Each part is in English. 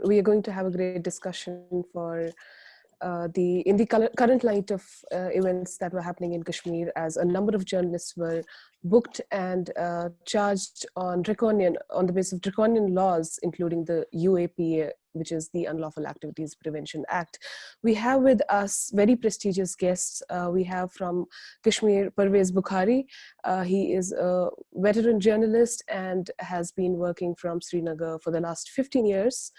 we are going to have a great discussion for in the current light of events that were happening in Kashmir, as a number of journalists were booked and charged on the basis of draconian laws, including the UAPA, which is the Unlawful Activities Prevention Act. We have with us very prestigious guests. We have from Kashmir, Parvaiz Bukhari. He is a veteran journalist and has been working from Srinagar for the last 15 years.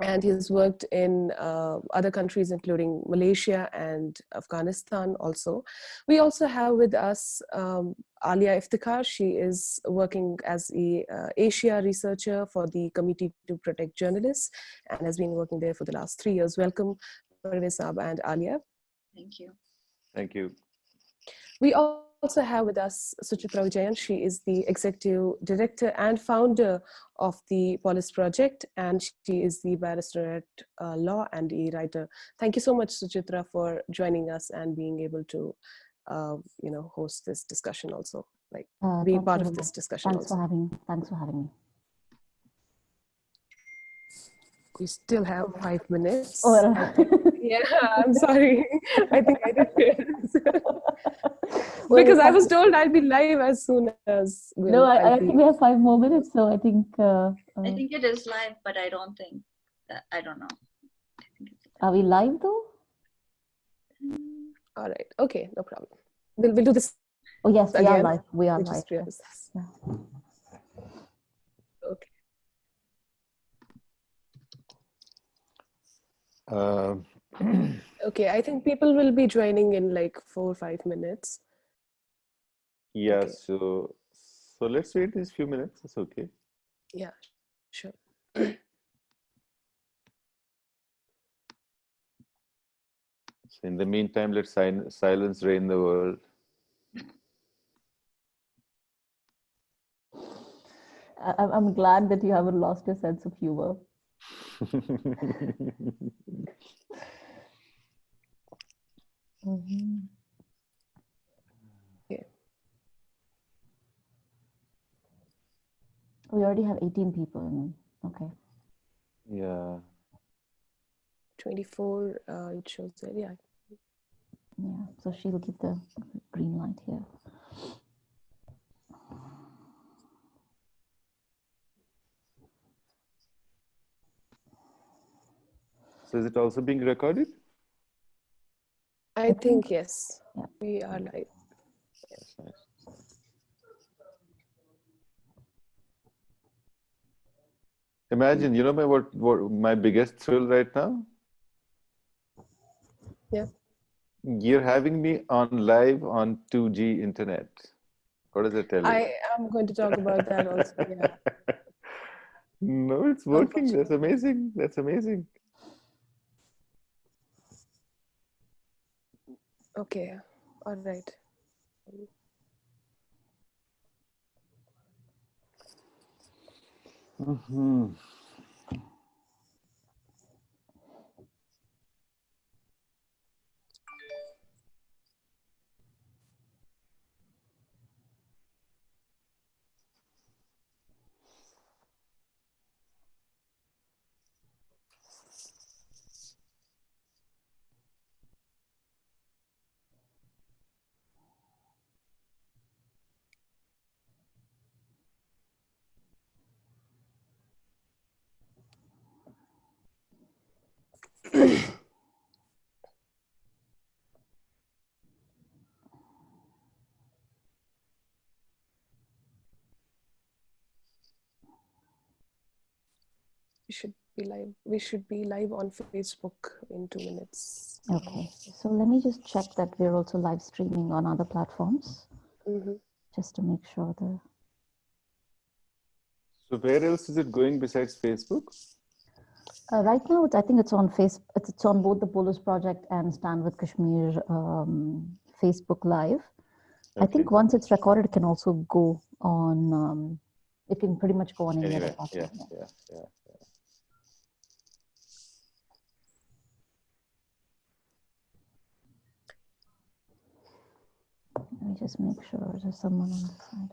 And he's worked in other countries, including Malaysia and Afghanistan also. We also have with us Aliya Iftikhar. She is working as a Asia researcher for the Committee to Protect Journalists and has been working there for the last 3 years. Welcome, Parvaiz Saab and Aliya. Thank you. Thank you. We also have with us Suchitra Vijayan. She is the executive director and founder of the Polis project, and she is the barrister at law and a writer. Thank you so much, Suchitra, for joining us and being able to, host this discussion also, be part of this discussion. Thanks for having me. We still have 5 minutes. Oh, yeah, I'm sorry. I think I did this. Because I was told I'll be live as soon as. I think we have 5 more minutes, so I think. I think it is live, but I don't think that. I don't know. I think it's live. Are we live though? All right. Okay, no problem. We'll do this. Oh yes, we again. are live. We are live. Yeah. Okay. Okay, I think people will be joining in like 4 or 5 minutes. Yeah, okay. So let's wait these few minutes. It's okay. Yeah, sure. So in the meantime, let silence reign the world. I'm glad that you haven't lost your sense of humor. Yeah. We already have 18 people. Okay. Yeah. 24, it shows there, yeah. Yeah, so she'll give the green light here. So is it also being recorded? I think yes. Yeah. We are live. That's nice. Imagine, what my biggest thrill right now? Yeah. You're having me on live on 2G internet. What does it tell you? I am going to talk about that also. Yeah. No, it's working. That's amazing. That's amazing. Okay. All right. Mm-hmm. We should be live on Facebook in 2 minutes. Okay, so let me just check that we're also live streaming on other platforms, just to make sure that. So where else is it going besides Facebook? Right now, I think it's on It's on both the Polis project and StandWithKashmir Facebook Live. Okay. I think once it's recorded, it can also go on. It can pretty much go on any other platform. Yeah. Let me just make sure there's someone on the side.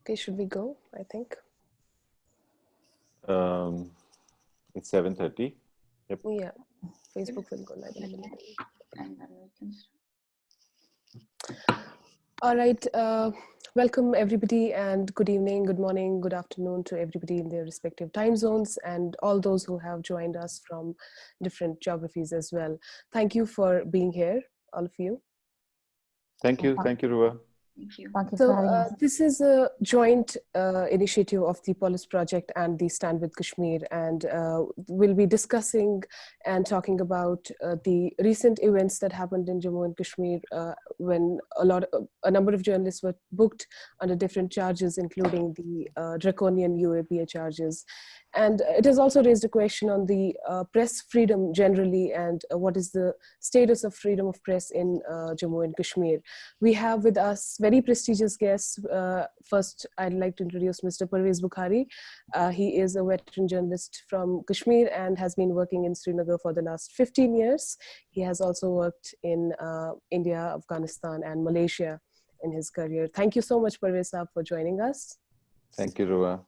Okay, should we go? I think. It's 7:30. Yep. Yeah, Facebook will go live in a minute. And then we can start. All right. Welcome, everybody, and good evening, good morning, good afternoon to everybody in their respective time zones and all those who have joined us from different geographies as well. Thank you for being here, all of you. Thank you, Ruwa. Thank you. Thank you for having us. This is a joint initiative of the Polis project and the Stand with Kashmir, and we'll be discussing and talking about the recent events that happened in Jammu and Kashmir when a number of journalists were booked under different charges, including the draconian UAPA charges. And it has also raised a question on the press freedom generally and what is the status of freedom of press in Jammu and Kashmir. We have with us very prestigious guests. First, I'd like to introduce Mr. Parvaiz Bukhari. He is a veteran journalist from Kashmir and has been working in Srinagar for the last 15 years. He has also worked in India, Afghanistan, and Malaysia in his career. Thank you so much, Parvaiz Saab, for joining us. Thank you, Ruwa.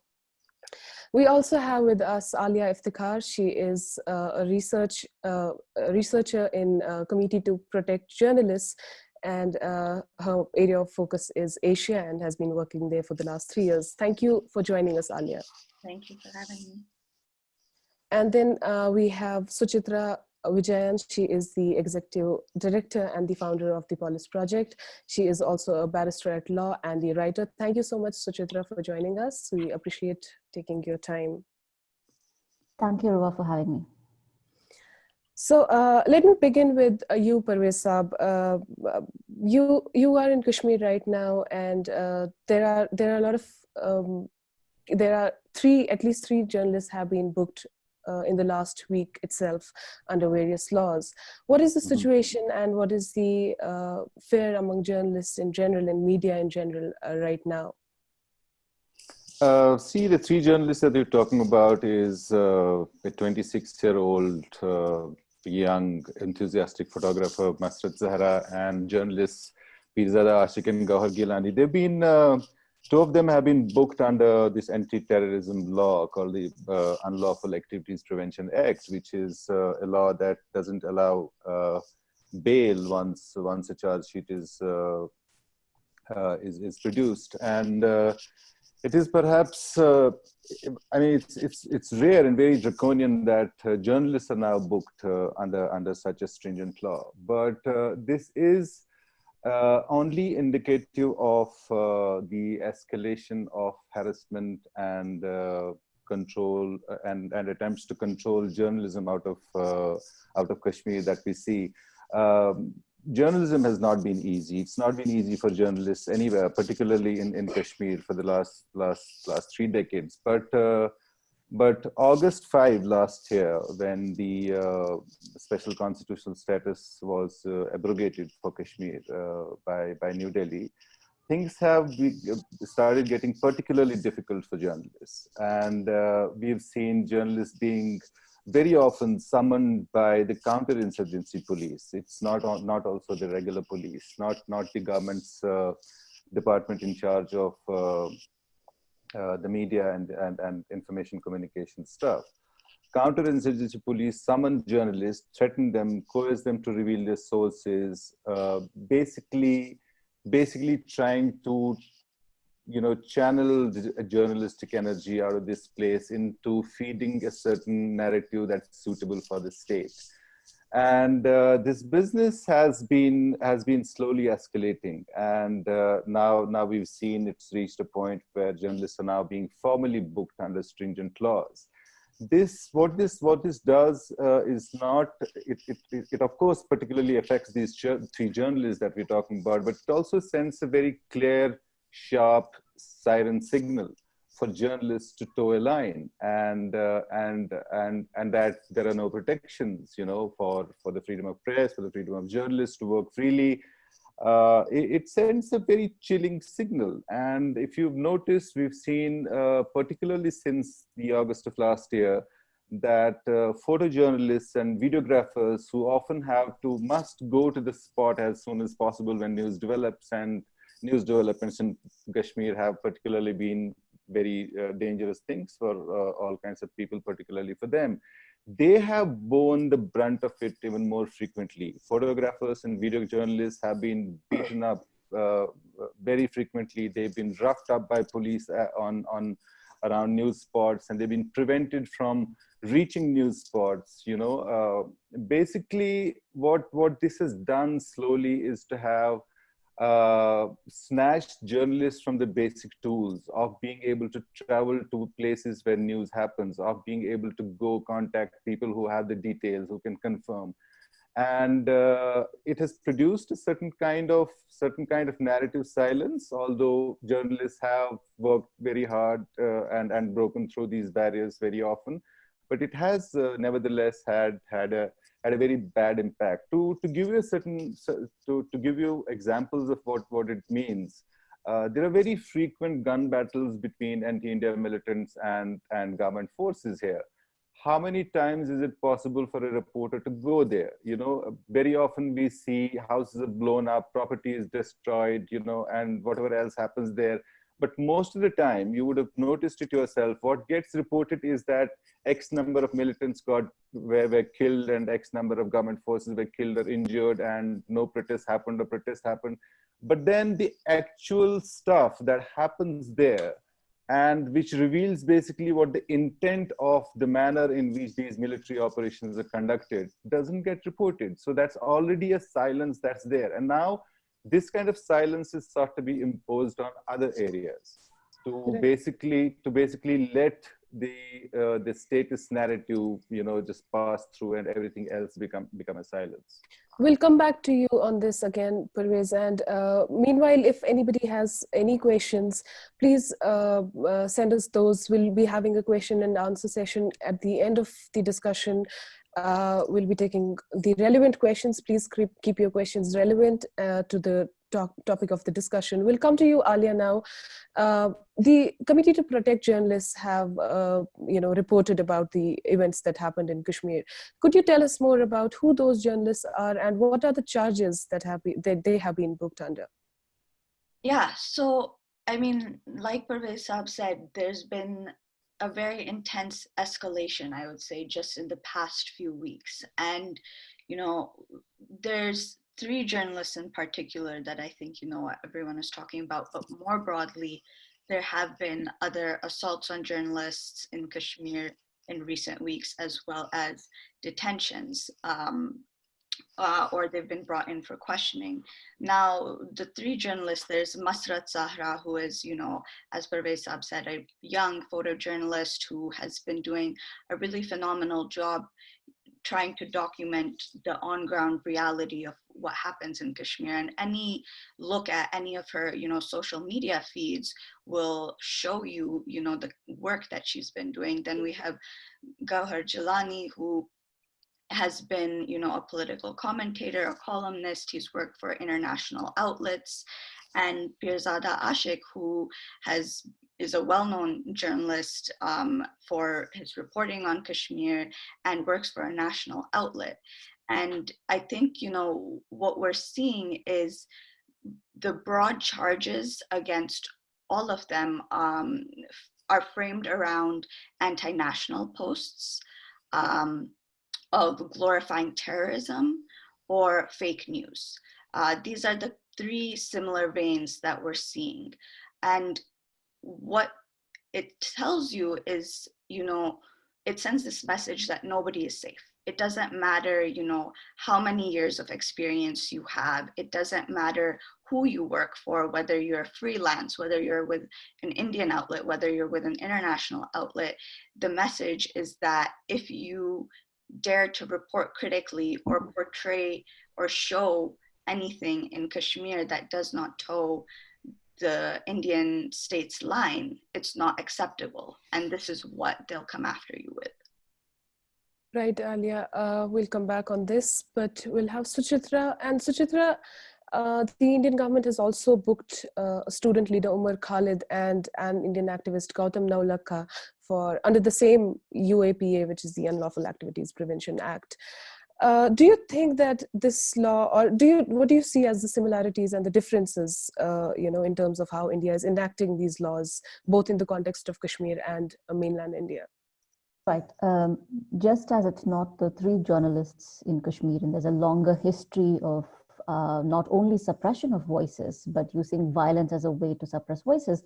We also have with us Aliya Iftikhar. She is a researcher in Committee to Protect Journalists, and her area of focus is Asia and has been working there for the last 3 years. Thank you for joining us, Aliya. Thank you for having me. And then we have Suchitra Vijayan. She is the executive director and the founder of the Polis project. She is also a barrister at law and the writer. Thank you so much, Suchitra, for joining us. We appreciate taking your time. Thank you, Ruwa, for having me. So let me begin with you, Parvaiz Saab. You are in Kashmir right now, and there are a lot of at least three journalists have been booked in the last week itself under various laws. What is the situation and what is the fear among journalists in general and media in general right now? See, the three journalists that you're talking about is a 26-year-old young enthusiastic photographer, Masrat Zahra, and journalists Pirzada Ashik and Gauhar Gilani. They've been two of them have been booked under this anti-terrorism law called the Unlawful Activities Prevention Act, which is a law that doesn't allow bail once a charge sheet is produced. And it is perhaps, I mean, it's rare and very draconian that journalists are now booked under such a stringent law. But this is only indicative of the escalation of harassment and control and attempts to control journalism out of Kashmir that we see. Journalism has not been easy. It's not been easy for journalists anywhere, particularly in Kashmir for the last 3 decades. But August 5 last year, when the special constitutional status was abrogated for Kashmir by New Delhi, things have started getting particularly difficult for journalists. And we've seen journalists being very often summoned by the counterinsurgency police. It's not also the regular police, not the government's department in charge of the media and information communication stuff. Counterinsurgency police summon journalists, threaten them, coerce them to reveal their sources, basically trying to channel the journalistic energy out of this place into feeding a certain narrative that's suitable for the state. And this business has been slowly escalating, and now we've seen it's reached a point where journalists are now being formally booked under stringent laws. What this does is not it of course particularly affects these three journalists that we're talking about, but it also sends a very clear, sharp siren signal for journalists to toe a line, and that there are no protections, for the freedom of press, for the freedom of journalists to work freely. It sends a very chilling signal. And if you've noticed, we've seen, particularly since the August of last year, that photojournalists and videographers who often must go to the spot as soon as possible when news develops and news developments in Kashmir have particularly been very dangerous things for all kinds of people, particularly for them. They have borne the brunt of it even more frequently. Photographers and video journalists have been beaten up very frequently. They've been roughed up by police on around news spots, and they've been prevented from reaching news spots. You know, basically, what this has done slowly is to have snatched journalists from the basic tools of being able to travel to places where news happens, of being able to go contact people who have the details, who can confirm. And it has produced a certain kind of narrative silence, although journalists have worked very hard and broken through these barriers very often. But it has nevertheless had a very bad impact. To give you to give you examples of what it means, there are very frequent gun battles between anti-India militants and government forces here. How many times is it possible for a reporter to go there? You know, very often we see houses are blown up, property is destroyed, you know, and whatever else happens there. But most of the time, you would have noticed it yourself, what gets reported is that X number of militants were killed and X number of government forces were killed or injured, and no protest happened or protest happened. But then the actual stuff that happens there, and which reveals basically what the intent of the manner in which these military operations are conducted, doesn't get reported. So that's already a silence that's there. And now this kind of silence is sought to be imposed on other areas to basically let the status narrative, you know, just pass through and everything else become a silence. We'll come back to you on this again, Parvaiz. And meanwhile, if anybody has any questions, please send us those. We'll be having a question and answer session at the end of the discussion. We'll be taking the relevant questions. Please keep your questions relevant to the topic of the discussion. We'll come to you, Aliya, now. The Committee to Protect Journalists have, reported about the events that happened in Kashmir. Could you tell us more about who those journalists are and what are the charges that they have been booked under? Yeah, so, I mean, like Parvaiz Saab said, there's been a very intense escalation, I would say, just in the past few weeks. And, you know, there's 3 journalists in particular that I think, you know, everyone is talking about, but more broadly, there have been other assaults on journalists in Kashmir in recent weeks, as well as detentions, or they've been brought in for questioning. Now, the 3 journalists, there's Masrat Zahra, who is, you know, as Parvaiz Saab said, a young photojournalist who has been doing a really phenomenal job trying to document the on-ground reality of what happens in Kashmir. And any look at any of her, you know, social media feeds will show you, you know, the work that she's been doing. Then we have Gauhar Jilani, who has been, you know, a political commentator, a columnist. He's worked for international outlets. And Pirzada Ashik, who is a well-known journalist for his reporting on Kashmir and works for a national outlet. And I think, you know, what we're seeing is the broad charges against all of them are framed around anti-national posts, of glorifying terrorism or fake news. These are the 3 similar veins that we're seeing. And what it tells you is, you know, it sends this message that nobody is safe. It doesn't matter, you know, how many years of experience you have. It doesn't matter who you work for, whether you're freelance, whether you're with an Indian outlet, whether you're with an international outlet. The message is that if you dare to report critically or portray or show anything in Kashmir that does not toe the Indian state's line, it's not acceptable. And this is what they'll come after you with. Right, Aliya, we'll come back on this, but we'll have Suchitra. And Suchitra, the Indian government has also booked a student leader, Umar Khalid, and an Indian activist, Gautam Naulakha, under the same UAPA, which is the Unlawful Activities Prevention Act. Do you think that this law, or what do you see as the similarities and the differences, in terms of how India is enacting these laws, both in the context of Kashmir and mainland India? Right. Just as it's not the three journalists in Kashmir, and there's a longer history of not only suppression of voices, but using violence as a way to suppress voices,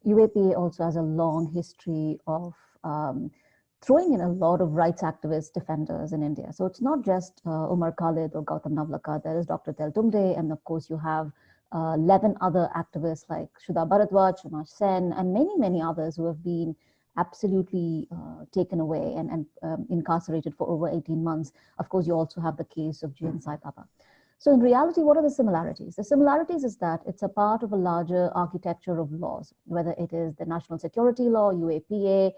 UAPA also has a long history of throwing in a lot of rights activist defenders in India. So it's not just Umar Khalid or Gautam Navlakha. There is Dr. Tel Tumde, and of course you have 11 other activists like Shudha Bharadwaj, Shamash Sen, and many, many others who have been absolutely taken away and incarcerated for over 18 months. Of course, you also have the case of GN Sai Baba. So in reality, what are the similarities? The similarities is that it's a part of a larger architecture of laws, whether it is the National Security Law, UAPA,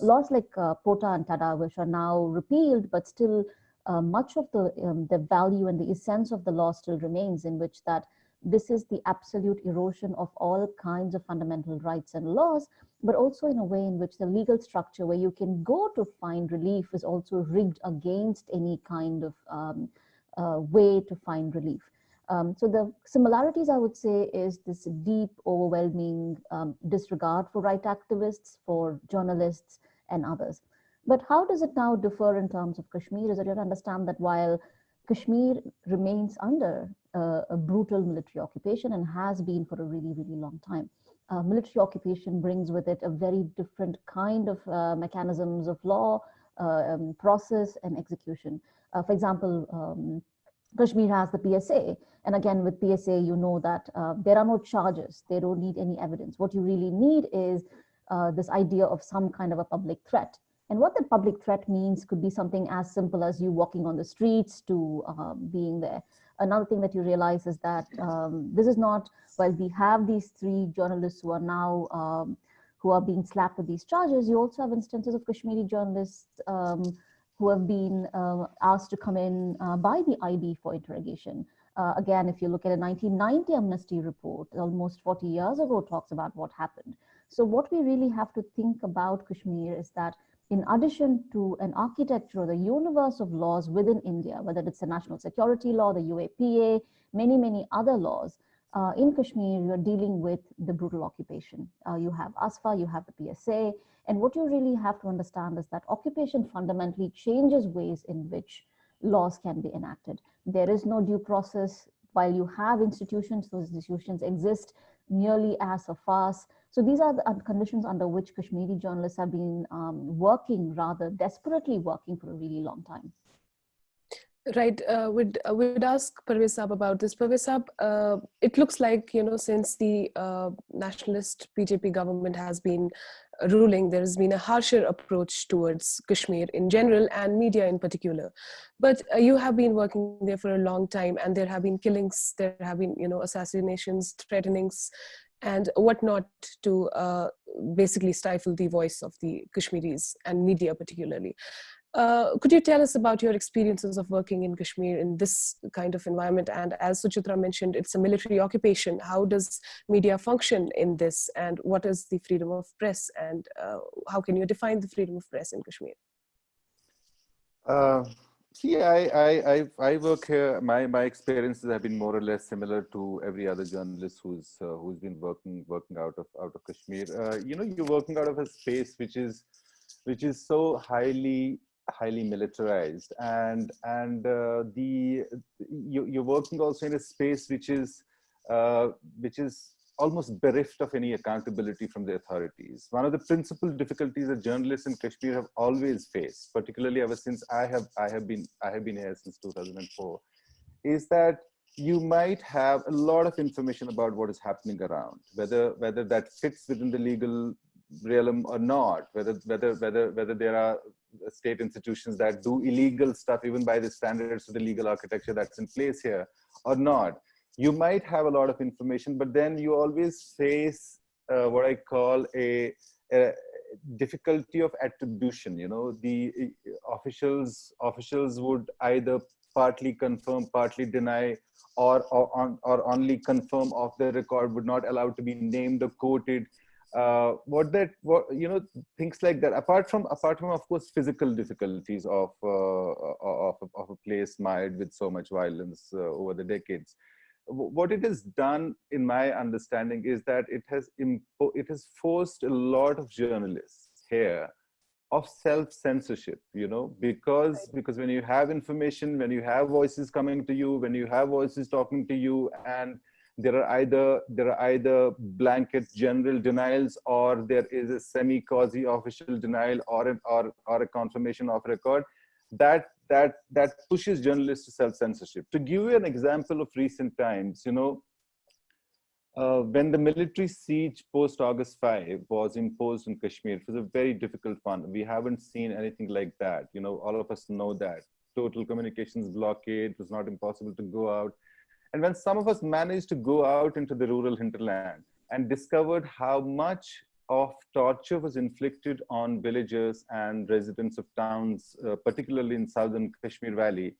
laws like POTA and TADA, which are now repealed, but still much of the value and the essence of the law still remains, in which that this is the absolute erosion of all kinds of fundamental rights and laws, but also in a way in which the legal structure where you can go to find relief is also rigged against any kind of way to find relief. So the similarities, I would say, is this deep, overwhelming disregard for right activists, for journalists and others. But how does it now differ in terms of Kashmir? Is that you understand that while Kashmir remains under a brutal military occupation and has been for a really, really long time, military occupation brings with it a very different kind of mechanisms of law, process and execution. For example, Kashmir has the PSA. And again, with PSA, you know that there are no charges. They don't need any evidence. What you really need is this idea of some kind of a public threat. And what the public threat means could be something as simple as you walking on the streets to being there. Another thing that you realize is that this is not, while we have these three journalists who are now, who are being slapped with these charges, you also have instances of Kashmiri journalists who have been asked to come in by the IB for interrogation. Again, if you look at a 1990 amnesty report, almost 40 years ago, talks about what happened. So what we really have to think about Kashmir is that in addition to an architecture or the universe of laws within India, whether it's the national security law, the UAPA, many, many other laws, in Kashmir, you're dealing with the brutal occupation. You have ASFA, you have the PSA, and what you really have to understand is that occupation fundamentally changes ways in which laws can be enacted. There is no due process. While you have institutions, those institutions exist nearly as a farce. So these are the conditions under which Kashmiri journalists have been working, rather desperately working for a really long time. Right. We'd ask Parvaiz Saab about this. Parvaiz Saab, it looks like, since the nationalist BJP government has been ruling, there has been a harsher approach towards Kashmir in general and media in particular. But you have been working there for a long time, and there have been killings, there have been, assassinations, threatenings, and whatnot to basically stifle the voice of the Kashmiris and media particularly. Could you tell us about your experiences of working in Kashmir in this kind of environment? And as Suchitra mentioned, it's a military occupation. How does media function in this? And what is the freedom of press? And how can you define the freedom of press in Kashmir? I work here. My experiences have been more or less similar to every other journalist who's been working out of Kashmir. You're working out of a space which is so highly militarized, and you're working also in a space which is almost bereft of any accountability from the authorities. One of the principal difficulties that journalists in Kashmir have always faced, particularly ever since I have been here since 2004, is that you might have a lot of information about what is happening around, whether that fits within the legal realm or not, whether there are state institutions that do illegal stuff even by the standards of the legal architecture that's in place here or not. You might have a lot of information, but then you always face what I call a difficulty of attribution. The officials would either partly confirm, partly deny, or only confirm off the record, would not allow to be named or quoted. things like that, apart from of course physical difficulties of a place mired with so much violence over the decades. What it has done, in my understanding, is that it has forced a lot of journalists here of self-censorship, because when you have information, when you have voices coming to you, when you have voices talking to you, and there are either blanket general denials, or there is a semi-quasi official denial, or a confirmation of record, that pushes journalists to self-censorship. To give you an example of recent times, when the military siege post August 5 was imposed in Kashmir, it was a very difficult one. We haven't seen anything like that. All of us know that. Total communications blockade, it was not impossible to go out. And when some of us managed to go out into the rural hinterland and discovered how much of torture was inflicted on villagers and residents of towns, particularly in southern Kashmir Valley,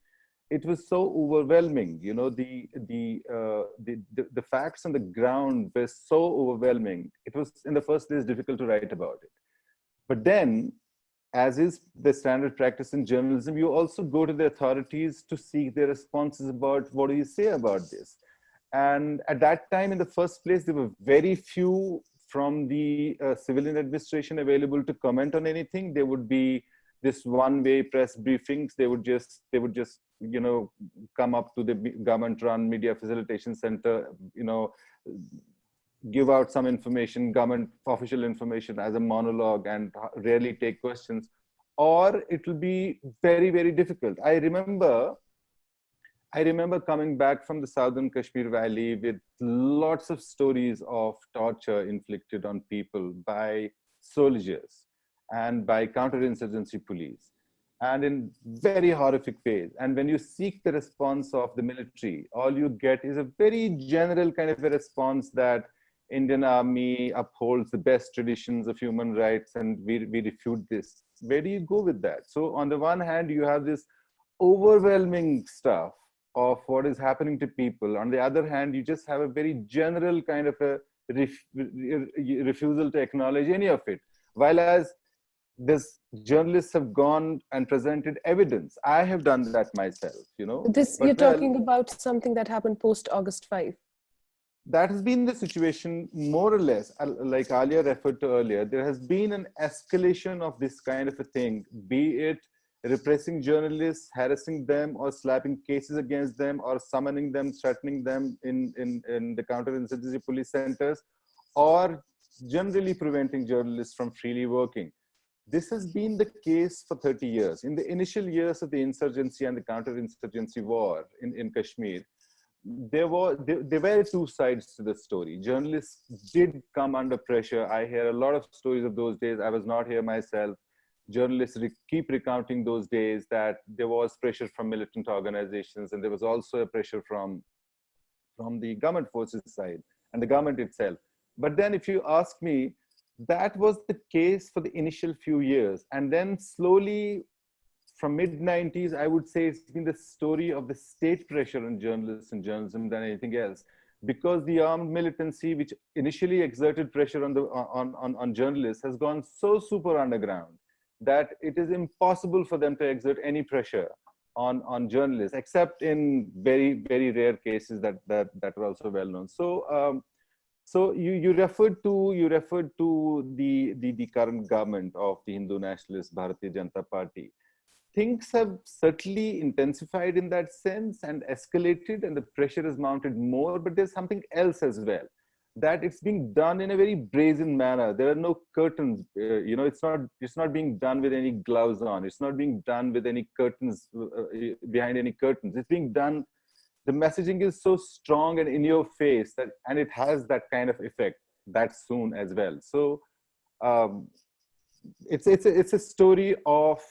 it was so overwhelming. The facts on the ground were so overwhelming. It was, in the first place, difficult to write about it. But then, as is the standard practice in journalism, you also go to the authorities to seek their responses about, what do you say about this? And at that time, in the first place, there were very few from the civilian administration available to comment on anything. There would be this one-way press briefings. They would just come up to the government-run media facilitation center, give out some information, government official information as a monologue, and rarely take questions, or it will be very, very difficult. I remember coming back from the southern Kashmir Valley with lots of stories of torture inflicted on people by soldiers and by counterinsurgency police, and in very horrific ways. And when you seek the response of the military, all you get is a very general kind of a response that Indian Army upholds the best traditions of human rights and we refute this. Where do you go with that? So on the one hand, you have this overwhelming stuff of what is happening to people. On the other hand, you just have a very general kind of a refusal to acknowledge any of it. While as this journalists have gone and presented evidence. I have done that myself, You're talking about something that happened post August 5. That has been the situation, more or less, like Aliya referred to earlier. There has been an escalation of this kind of a thing, be it repressing journalists, harassing them, or slapping cases against them, or summoning them, threatening them in the counterinsurgency police centers, or generally preventing journalists from freely working. This has been the case for 30 years. In the initial years of the insurgency and the counterinsurgency war in Kashmir, there were two sides to the story. Journalists did come under pressure. I hear a lot of stories of those days. I was not here myself. Journalists keep recounting those days that there was pressure from militant organizations, and there was also a pressure from the government forces side and the government itself. But then if you ask me, that was the case for the initial few years. And then slowly, from mid-90s, I would say it's been the story of the state pressure on journalists and journalism than anything else. Because the armed militancy, which initially exerted pressure on journalists, has gone so super underground that it is impossible for them to exert any pressure on journalists, except in very, very rare cases that are also well known. So you referred to the current government of the Hindu nationalist Bharatiya Janata Party. Things have certainly intensified in that sense and escalated, and the pressure is mounted more. But there's something else as well, that it's being done in a very brazen manner. There are no curtains. It's not being done with any gloves on. It's not being done with any curtains behind any curtains. It's being done. The messaging is so strong and in your face and it has that kind of effect that soon as well. So it's a story of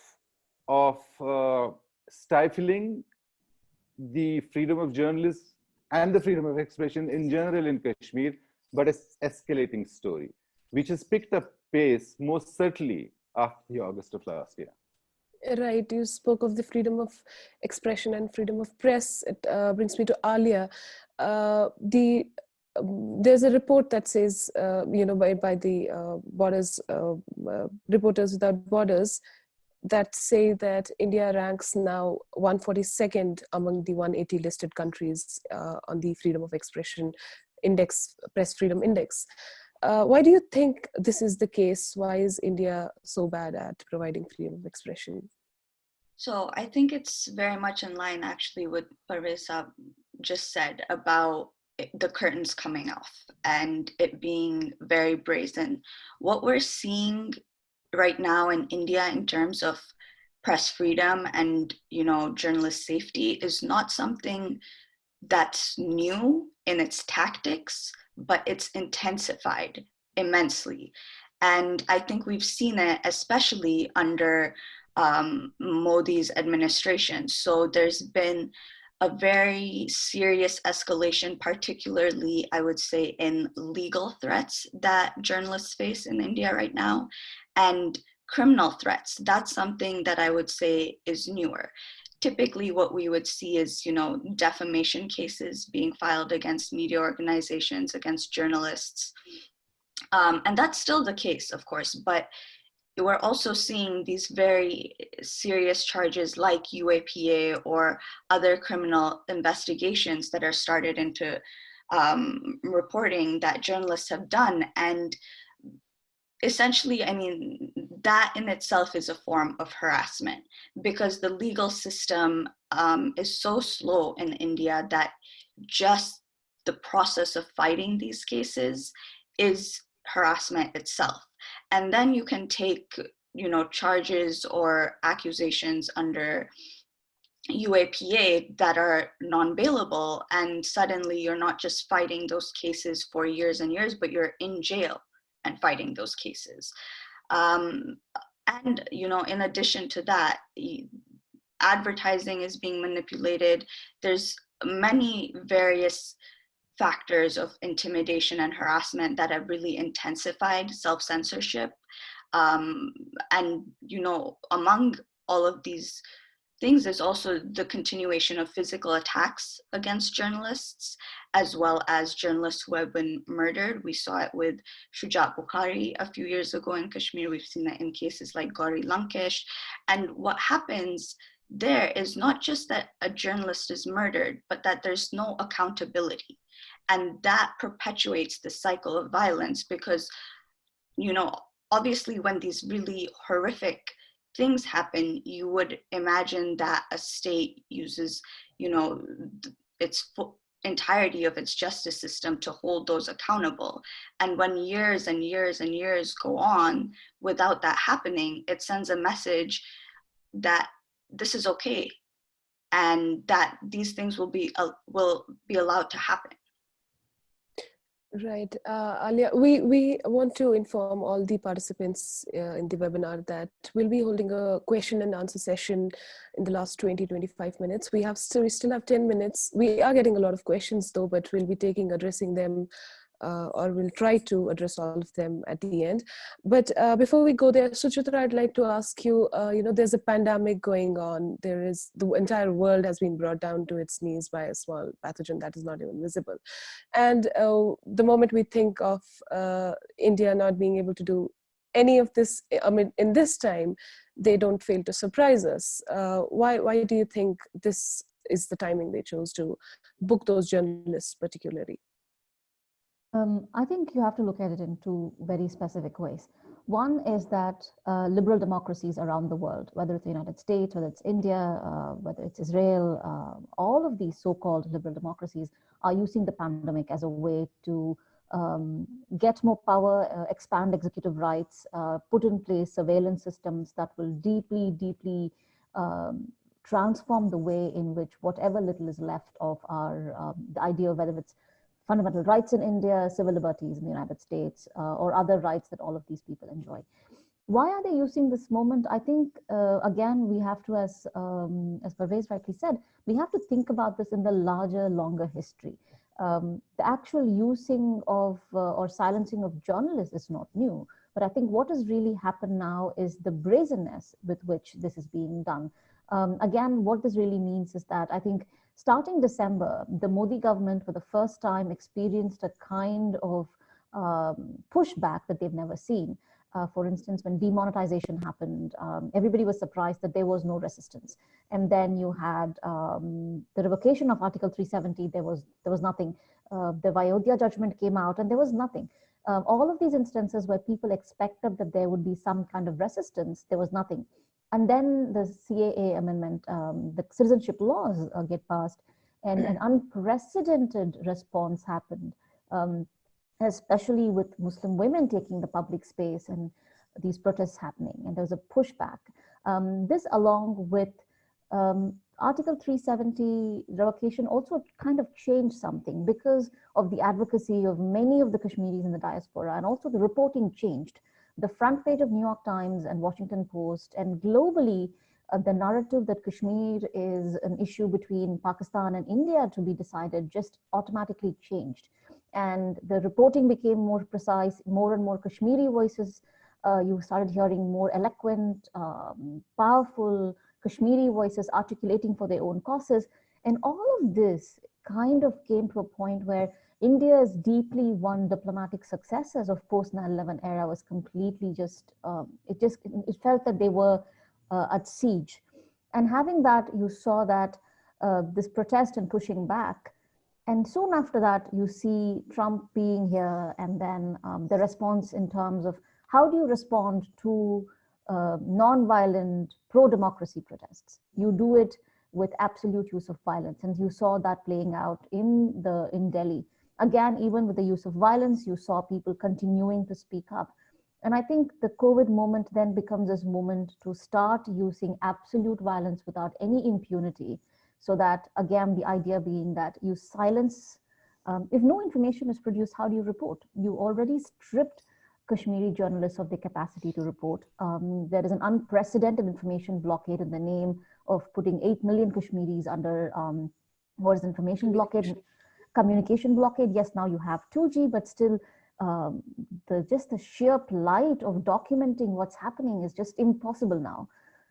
stifling the freedom of journalists and the freedom of expression in general in Kashmir, but it's escalating story, which has picked up pace most certainly after the August of last year. Right, you spoke of the freedom of expression and freedom of press. It brings me to Aliya. The there's a report that says, by the Reporters Without Borders, that say that India ranks now 142nd among the 180 listed countries on the Freedom of Expression Index, Press Freedom Index. Why do you think this is the case? Why is India so bad at providing freedom of expression? So I think it's very much in line actually with Parvaiz just said about the curtains coming off and it being very brazen. What we're seeing right now in India in terms of press freedom and journalist safety is not something that's new in its tactics, but it's intensified immensely. And I think we've seen it especially under Modi's administration. So there's been a very serious escalation, particularly, I would say, in legal threats that journalists face in India right now, and criminal threats. That's something that I would say is newer. Typically, what we would see is, defamation cases being filed against media organizations, against journalists. And that's still the case, of course, but we're also seeing these very serious charges like UAPA or other criminal investigations that are started into reporting that journalists have done. And essentially, I mean, that in itself is a form of harassment because the legal system is so slow in India that just the process of fighting these cases is harassment itself. And then you can take, charges or accusations under UAPA that are non-bailable, and suddenly you're not just fighting those cases for years and years, but you're in jail and fighting those cases. And, in addition to that, advertising is being manipulated. There's many various factors of intimidation and harassment that have really intensified self-censorship. And, among all of these things, there's also the continuation of physical attacks against journalists, as well as journalists who have been murdered. We saw it with Shujat Bukhari a few years ago in Kashmir. We've seen that in cases like Gauri Lankesh. And what happens there is not just that a journalist is murdered, but that there's no accountability. And that perpetuates the cycle of violence because, obviously when these really horrific things happen, you would imagine that a state uses, its entirety of its justice system to hold those accountable. And when years and years and years go on without that happening, it sends a message that this is okay and that these things will be allowed to happen. Right. Aliya, we want to inform all the participants in the webinar that we'll be holding a question and answer session in the last 20-25 minutes. We still have 10 minutes. We are getting a lot of questions though, but we'll be addressing them or we'll try to address all of them at the end. But before we go there, Suchitra, I'd like to ask you, there's a pandemic going on. The entire world has been brought down to its knees by a small pathogen that is not even visible. And the moment we think of India not being able to do any of this, I mean, in this time, they don't fail to surprise us. Why do you think this is the timing they chose to book those journalists particularly? I think you have to look at it in two very specific ways. One is that liberal democracies around the world, whether it's the United States, whether it's India, whether it's Israel, all of these so-called liberal democracies are using the pandemic as a way to get more power, expand executive rights, put in place surveillance systems that will deeply, deeply transform the way in which whatever little is left of our the idea of whether it's fundamental rights in India, civil liberties in the United States, or other rights that all of these people enjoy. Why are they using this moment? I think, again, we have to, as Parvaiz rightly said, we have to think about this in the larger, longer history. The actual using of or silencing of journalists is not new. But I think what has really happened now is the brazenness with which this is being done. Again, what this really means is that I think starting December, the Modi government for the first time experienced a kind of pushback that they've never seen. For instance, when demonetization happened, everybody was surprised that there was no resistance. And then you had the revocation of Article 370, there was nothing. The Ayodhya judgment came out and there was nothing. All of these instances where people expected that there would be some kind of resistance, there was nothing. And then the CAA amendment, the citizenship laws get passed, and an unprecedented response happened, especially with Muslim women taking the public space and these protests happening. And there was a pushback. This, along with Article 370 revocation, also kind of changed something because of the advocacy of many of the Kashmiris in the diaspora, and also the reporting changed. The front page of New York Times and Washington Post, and globally, the narrative that Kashmir is an issue between Pakistan and India to be decided just automatically changed. And the reporting became more precise, more and more Kashmiri voices. You started hearing more eloquent, powerful Kashmiri voices articulating for their own causes. And all of this kind of came to a point where India's deeply won diplomatic successes of post 9/11 era was completely it felt that they were at siege. And having that, you saw that this protest and pushing back. And soon after that, you see Trump being here, and then the response in terms of how do you respond to non-violent pro-democracy protests? You do it with absolute use of violence, and you saw that playing out in Delhi. Again, even with the use of violence, you saw people continuing to speak up. And I think the COVID moment then becomes this moment to start using absolute violence without any impunity. So that, again, the idea being that you silence, if no information is produced, how do you report? You already stripped Kashmiri journalists of their capacity to report. There is an unprecedented information blockade in the name of putting 8 million Kashmiris under, what is information blockade? Communication blockade. Yes, now you have 2G, but still just the sheer plight of documenting what's happening is just impossible now.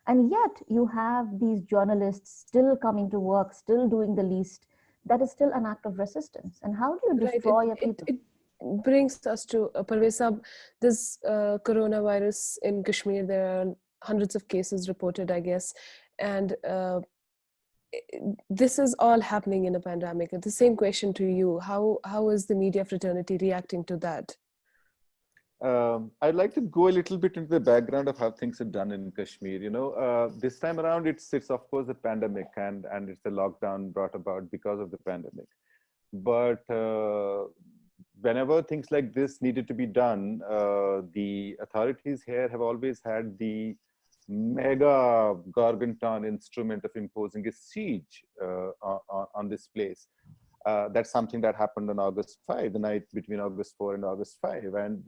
And yet you have these journalists still coming to work, still doing the least. That is still an act of resistance. And how do you destroy a people? It brings us to Parvaiz Saab, this coronavirus in Kashmir. There are hundreds of cases reported, I guess. And this is all happening in a pandemic. The same question to you, how is the media fraternity reacting to that? I'd like to go a little bit into the background of how things are done in Kashmir. You know, this time around, it's of course a pandemic, and it's the lockdown brought about because of the pandemic. But whenever things like this needed to be done, the authorities here have always had the mega gargantuan instrument of imposing a siege on this place. That's something that happened on August 5, the night between August 4 and August 5. And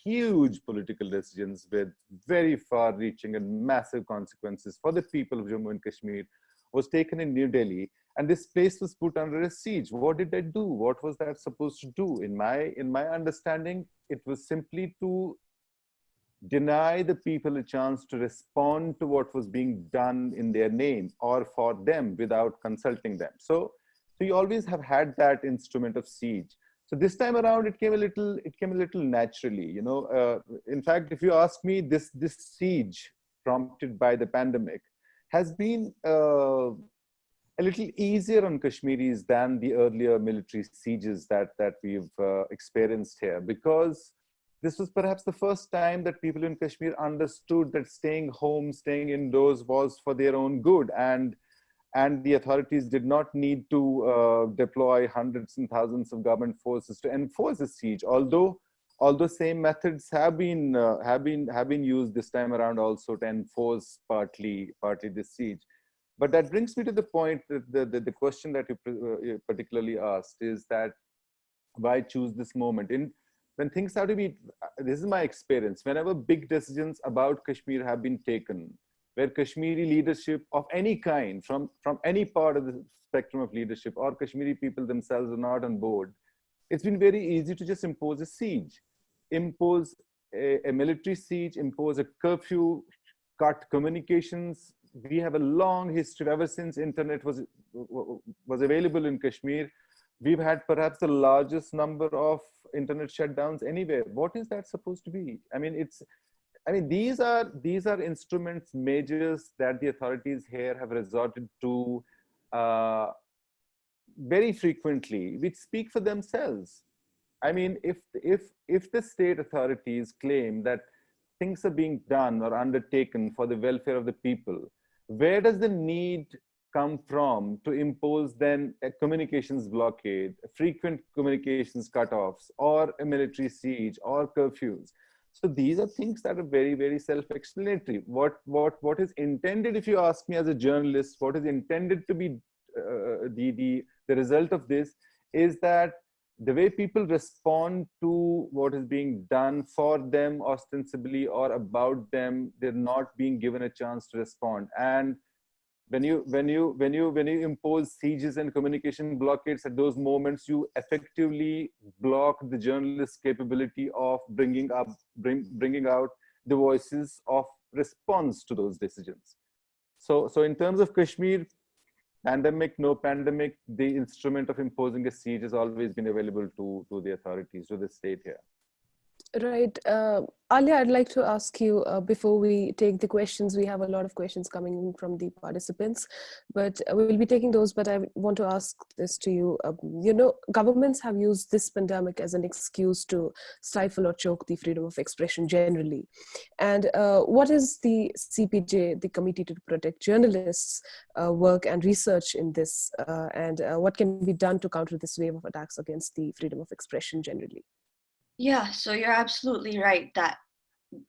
huge political decisions with very far-reaching and massive consequences for the people of Jammu and Kashmir was taken in New Delhi. And this place was put under a siege. What did they do? What was that supposed to do? In my understanding, it was simply to deny the people a chance to respond to what was being done in their name or for them without consulting them. So you always have had that instrument of siege. So this time around, it came a little naturally. You know, in fact, if you ask me, this siege prompted by the pandemic has been a little easier on Kashmiris than the earlier military sieges that we've experienced here, because this was perhaps the first time that people in Kashmir understood that staying home, staying indoors was for their own good, and the authorities did not need to deploy hundreds and thousands of government forces to enforce the siege. Although same methods have been used this time around also to enforce partly the siege. But that brings me to the point that the question that you particularly asked is that why choose this moment? When things have to be, this is my experience, whenever big decisions about Kashmir have been taken, where Kashmiri leadership of any kind, from any part of the spectrum of leadership, or Kashmiri people themselves are not on board, it's been very easy to just impose a siege, impose a military siege, impose a curfew, cut communications. We have a long history ever since internet was available in Kashmir. We've had perhaps the largest number of internet shutdowns anywhere. What is that supposed to be? I mean, these are instruments, measures that the authorities here have resorted to very frequently, which speak for themselves. I mean, if the state authorities claim that things are being done or undertaken for the welfare of the people, where does the need come from to impose then a communications blockade, frequent communications cutoffs, or a military siege, or curfews? So these are things that are very, very self-explanatory. What is intended, if you ask me as a journalist, what is intended to be the result of this is that the way people respond to what is being done for them ostensibly or about them, they're not being given a chance to respond. And when you impose sieges and communication blockades at those moments, you effectively block the journalist's capability of bringing out the voices of response to those decisions. So in terms of Kashmir, pandemic, no pandemic, the instrument of imposing a siege has always been available to the authorities, to the state here. Right. Aliya, I'd like to ask you, before we take the questions, we have a lot of questions coming in from the participants, but we will be taking those, but I want to ask this to you. You know, governments have used this pandemic as an excuse to stifle or choke the freedom of expression generally. And what is the CPJ, the Committee to Protect Journalists, work and research in this, and what can be done to counter this wave of attacks against the freedom of expression generally? Yeah, so you're absolutely right that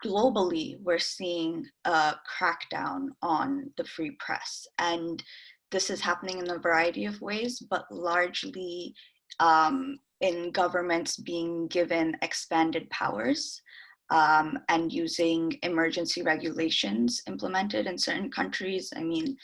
globally we're seeing a crackdown on the free press. And this is happening in a variety of ways, but largely in governments being given expanded powers and using emergency regulations implemented in certain countries. I mean,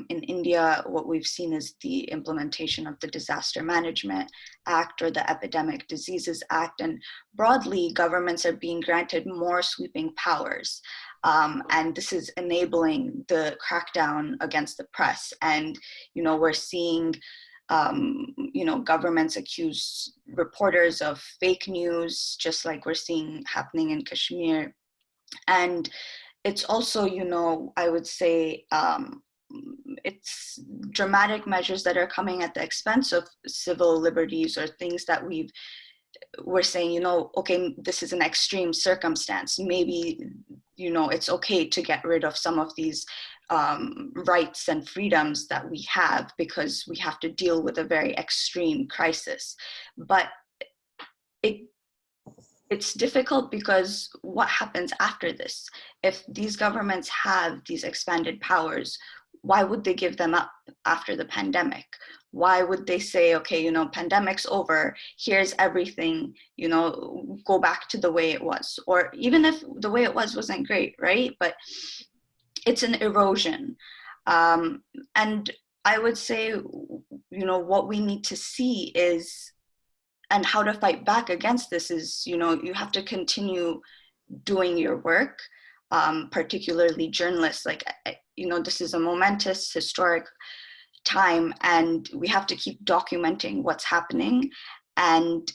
in India, what we've seen is the implementation of the Disaster Management Act or the Epidemic Diseases Act, and broadly, governments are being granted more sweeping powers. And this is enabling the crackdown against the press. And, you know, we're seeing governments accuse reporters of fake news, just like we're seeing happening in Kashmir. And it's also, you know, I would say, it's dramatic measures that are coming at the expense of civil liberties or things that we're saying, you know, okay, this is an extreme circumstance. Maybe, you know, it's okay to get rid of some of these rights and freedoms that we have because we have to deal with a very extreme crisis. But it's difficult because what happens after this? If these governments have these expanded powers, why would they give them up after the pandemic? Why would they say, okay, you know, pandemic's over, here's everything, you know, go back to the way it was? Or even if the way it wasn't great, right? But it's an erosion. And I would say, you know, what we need to see is, and how to fight back against this is, you know, you have to continue doing your work, particularly journalists. Like, you know, this is a momentous, historic time, and we have to keep documenting what's happening. And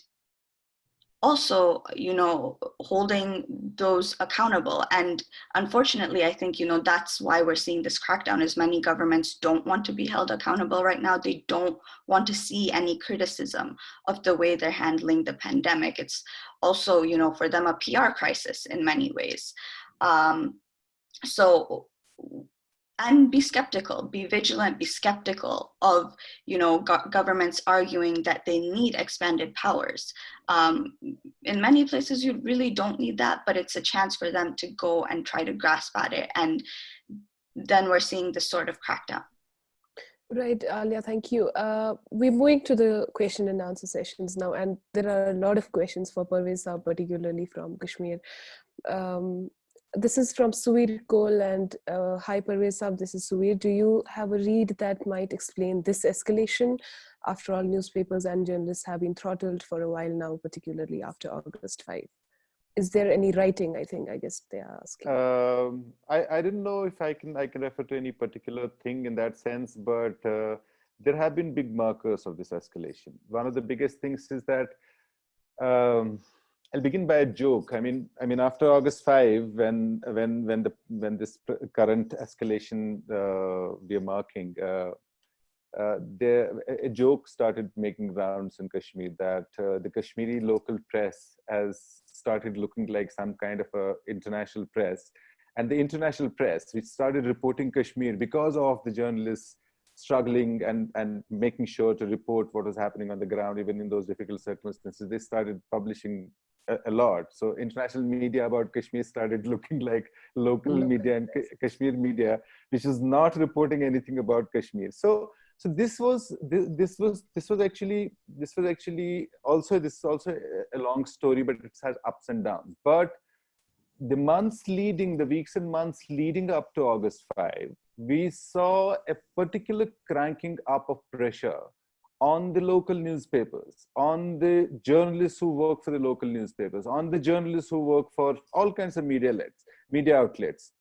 also, you know, holding those accountable. And unfortunately, I think, you know, that's why we're seeing this crackdown, is many governments don't want to be held accountable right now. They don't want to see any criticism of the way they're handling the pandemic. It's also, you know, for them a PR crisis in many ways. And be skeptical, be vigilant, be skeptical of, you know, governments arguing that they need expanded powers. In many places, you really don't need that, but it's a chance for them to go and try to grasp at it. And then we're seeing this sort of crackdown. Right, Aliya, thank you. We're moving to the question and answer sessions now, and there are a lot of questions for Parvaiz, particularly from Kashmir. This is from Suveer Cole, and hi Parvaiz, this is Suveer. Do you have a read that might explain this escalation? After all, newspapers and journalists have been throttled for a while now, particularly after August 5. is there any writing? I guess they are asking. I didn't know if I can refer to any particular thing in that sense, but there have been big markers of this escalation. One of the biggest things is that I'll begin by a joke. I mean, after August 5, when this current escalation we are marking, a joke started making rounds in Kashmir that the Kashmiri local press has started looking like some kind of a international press, and the international press, which started reporting Kashmir because of the journalists struggling and making sure to report what was happening on the ground, even in those difficult circumstances, they started publishing a lot. So international media about Kashmir started looking like local media and Kashmir media, which is not reporting anything about Kashmir. So this was actually also a long story, but it has ups and downs. But the weeks and months leading up to August 5, we saw a particular cranking up of pressure on the local newspapers, on the journalists who work for the local newspapers, on the journalists who work for all kinds of media outlets.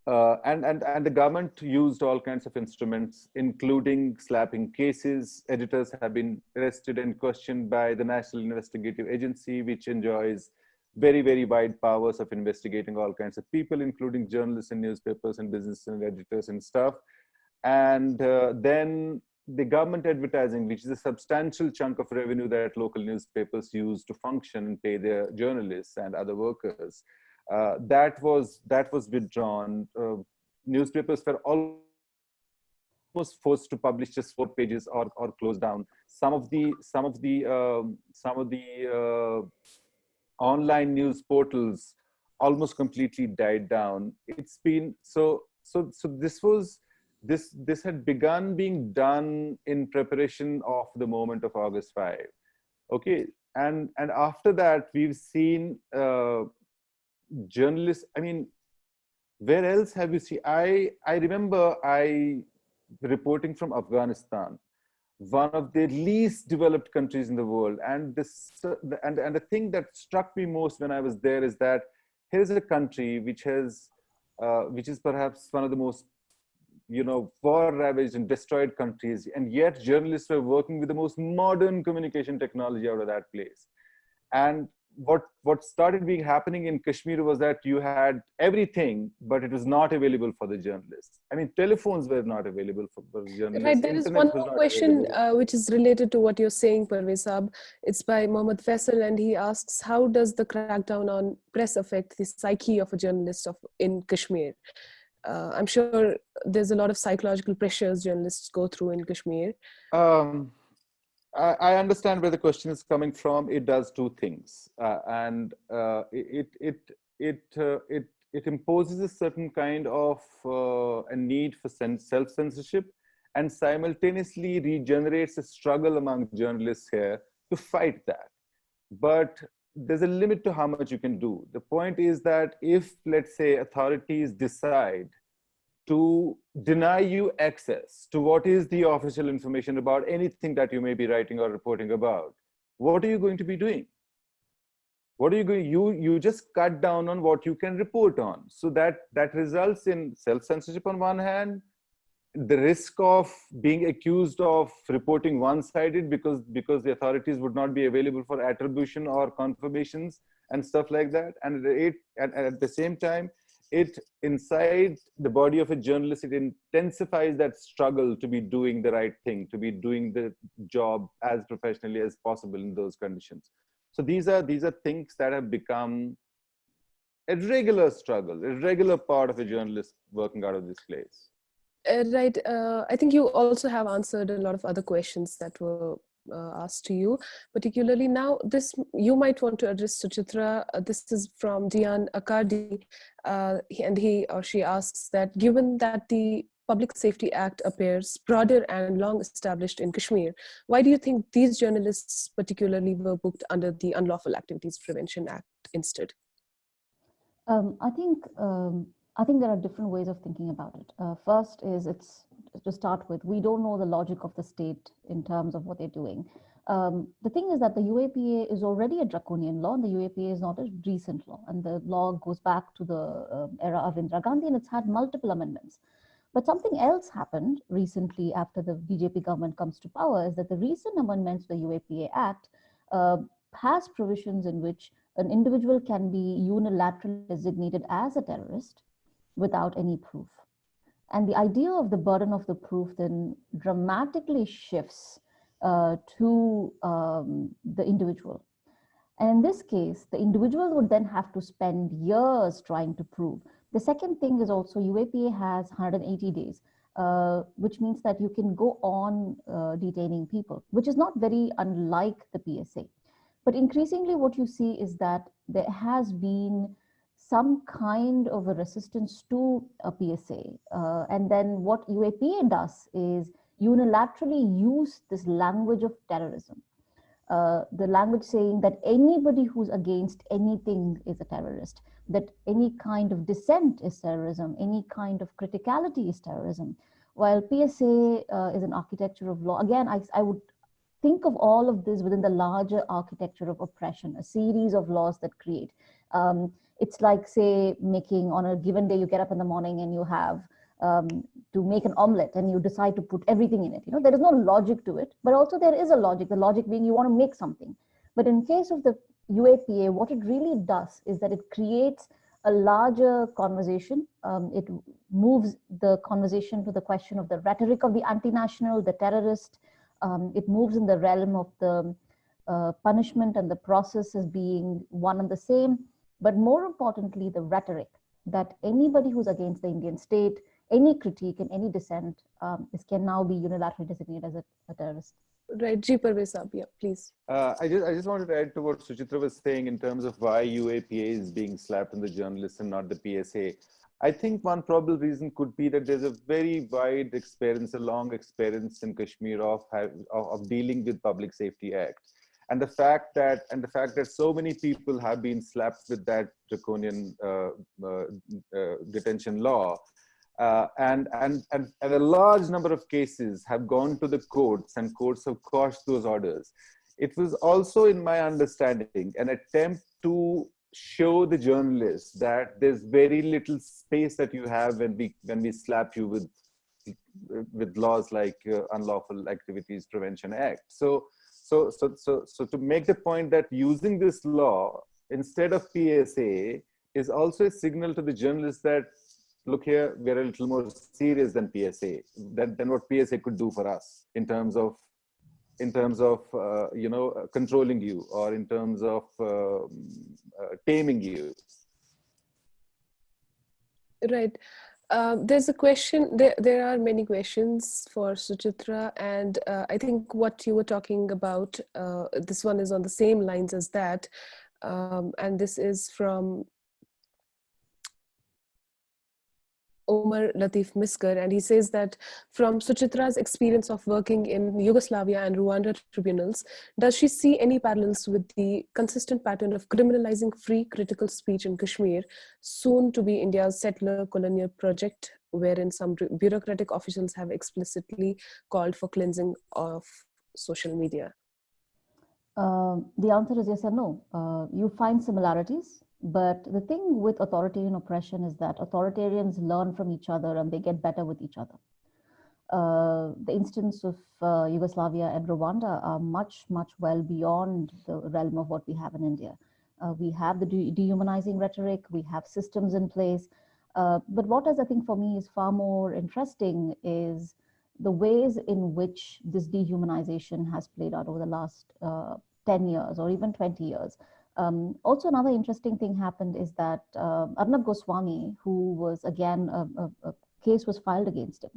And the government used all kinds of instruments, including slapping cases. Editors have been arrested and questioned by the National Investigative Agency, which enjoys very, very wide powers of investigating all kinds of people, including journalists and newspapers and business and editors and stuff. And then the government advertising, which is a substantial chunk of revenue that local newspapers use to function and pay their journalists and other workers, that was withdrawn. Newspapers were almost forced to publish just 4 pages or close down. Some of the online news portals almost completely died down. It's been so this had begun being done in preparation of the moment of August 5. Okay, and after that we've seen journalists. I mean, where else have you seen? I remember reporting from Afghanistan, one of the least developed countries in the world, and the thing that struck me most when I was there is that here is a country which is perhaps one of the most war-ravaged and destroyed countries, and yet journalists were working with the most modern communication technology out of that place. And what started being happening in Kashmir was that you had everything, but it was not available for the journalists. I mean, telephones were not available for journalists. Right, there is one more question which is related to what you're saying, Parvaiz Saab. It's by Mohammed Faisal, and he asks, how does the crackdown on press affect the psyche of a journalist in Kashmir? I'm sure there's a lot of psychological pressures journalists go through in Kashmir. I understand where the question is coming from. It does 2 things, and it imposes a certain kind of a need for self-censorship, and simultaneously regenerates a struggle among journalists here to fight that. But there's a limit to how much you can do. The point is that if, let's say, authorities decide to deny you access to what is the official information about anything that you may be writing or reporting about, what are you going to be doing? What are you going? You just cut down on what you can report on. So that results in self-censorship on one hand, the risk of being accused of reporting one-sided because the authorities would not be available for attribution or confirmations and stuff like that. And at the same time, it inside the body of a journalist, it intensifies that struggle to be doing the right thing, to be doing the job as professionally as possible in those conditions. So these are things that have become a regular struggle, a regular part of a journalist working out of this place. Right. I think you also have answered a lot of other questions that were asked to you. Particularly now, this you might want to address, Suchitra. This is from Dian Akardi, and he or she asks that given that the Public Safety Act appears broader and long established in Kashmir, why do you think these journalists particularly were booked under the Unlawful Activities Prevention Act instead? I think there are different ways of thinking about it. First is, it's to start with, we don't know the logic of the state in terms of what they're doing. The thing is that the UAPA is already a draconian law, and the UAPA is not a recent law. And the law goes back to the era of Indira Gandhi, and it's had multiple amendments. But something else happened recently after the BJP government comes to power is that the recent amendments to the UAPA Act has provisions in which an individual can be unilaterally designated as a terrorist without any proof. And the idea of the burden of the proof then dramatically shifts to the individual. And in this case, the individual would then have to spend years trying to prove. The second thing is also UAPA has 180 days, which means that you can go on detaining people, which is not very unlike the PSA. But increasingly what you see is that there has been some kind of a resistance to a PSA. And then what UAPA does is unilaterally use this language of terrorism. The language saying that anybody who's against anything is a terrorist, that any kind of dissent is terrorism, any kind of criticality is terrorism. While PSA is an architecture of law, again, I would think of all of this within the larger architecture of oppression, a series of laws that create. It's like, say, making on a given day, you get up in the morning and you have to make an omelette and you decide to put everything in it. You know, there is no logic to it, but also there is a logic, the logic being you want to make something. But in case of the UAPA, what it really does is that it creates a larger conversation. It moves the conversation to the question of the rhetoric of the anti-national, the terrorist. It moves in the realm of the punishment and the process as being one and the same. But more importantly, the rhetoric that anybody who's against the Indian state, any critique and any dissent can now be unilaterally designated as a terrorist. Right, Ji Parvaiz Saab, yeah, please. I just wanted to add to what Suchitra was saying in terms of why UAPA is being slapped on the journalists and not the PSA. I think one probable reason could be that there's a very wide experience, a long experience in Kashmir of dealing with Public Safety Act. And the fact that so many people have been slapped with that draconian detention law, and a large number of cases have gone to the courts, and courts have quashed those orders. It was also, in my understanding, an attempt to show the journalists that there's very little space that you have when we slap you with laws like Unlawful Activities Prevention Act. So to make the point that using this law instead of PSA is also a signal to the journalists that, look here, we're a little more serious than PSA, than what PSA could do for us in terms of controlling you, or in terms of taming you. Right. There's a question, there are many questions for Suchitra, and I think what you were talking about, this one is on the same lines as that, and this is from Omar Latif Miskar, and he says that from Suchitra's experience of working in Yugoslavia and Rwanda tribunals, does she see any parallels with the consistent pattern of criminalizing free critical speech in Kashmir, soon to be India's settler colonial project, wherein some bureaucratic officials have explicitly called for cleansing of social media? The answer is yes and no. You find similarities. But the thing with authoritarian oppression is that authoritarians learn from each other and they get better with each other. The instance of Yugoslavia and Rwanda are much, much well beyond the realm of what we have in India. We have the dehumanizing rhetoric, we have systems in place. But what is, I think, for me is far more interesting is the ways in which this dehumanization has played out over the last 10 years or even 20 years. Also, another interesting thing happened is that Arnab Goswami, who was again, a case was filed against him.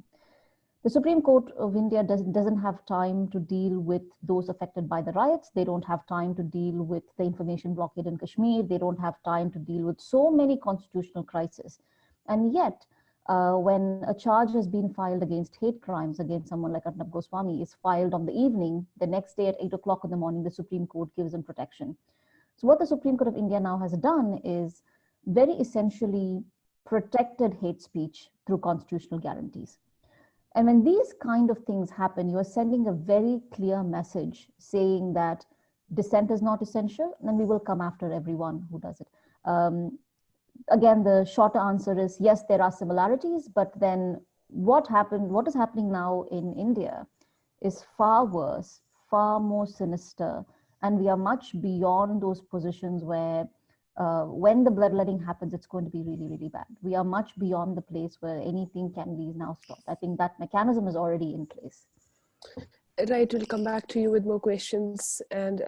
The Supreme Court of India doesn't have time to deal with those affected by the riots. They don't have time to deal with the information blockade in Kashmir. They don't have time to deal with so many constitutional crises. And yet, when a charge has been filed against hate crimes against someone like Arnab Goswami is filed on the evening, the next day at 8 o'clock in the morning, the Supreme Court gives him protection. So what the Supreme Court of India now has done is very essentially protected hate speech through constitutional guarantees. And when these kind of things happen, you are sending a very clear message saying that dissent is not essential, and we will come after everyone who does it. Again, the shorter answer is yes, there are similarities, but then what is happening now in India is far worse, far more sinister, and we are much beyond those positions where when the bloodletting happens, it's going to be really, really bad. We are much beyond the place where anything can be now stopped. I think that mechanism is already in place. Right, we'll come back to you with more questions. And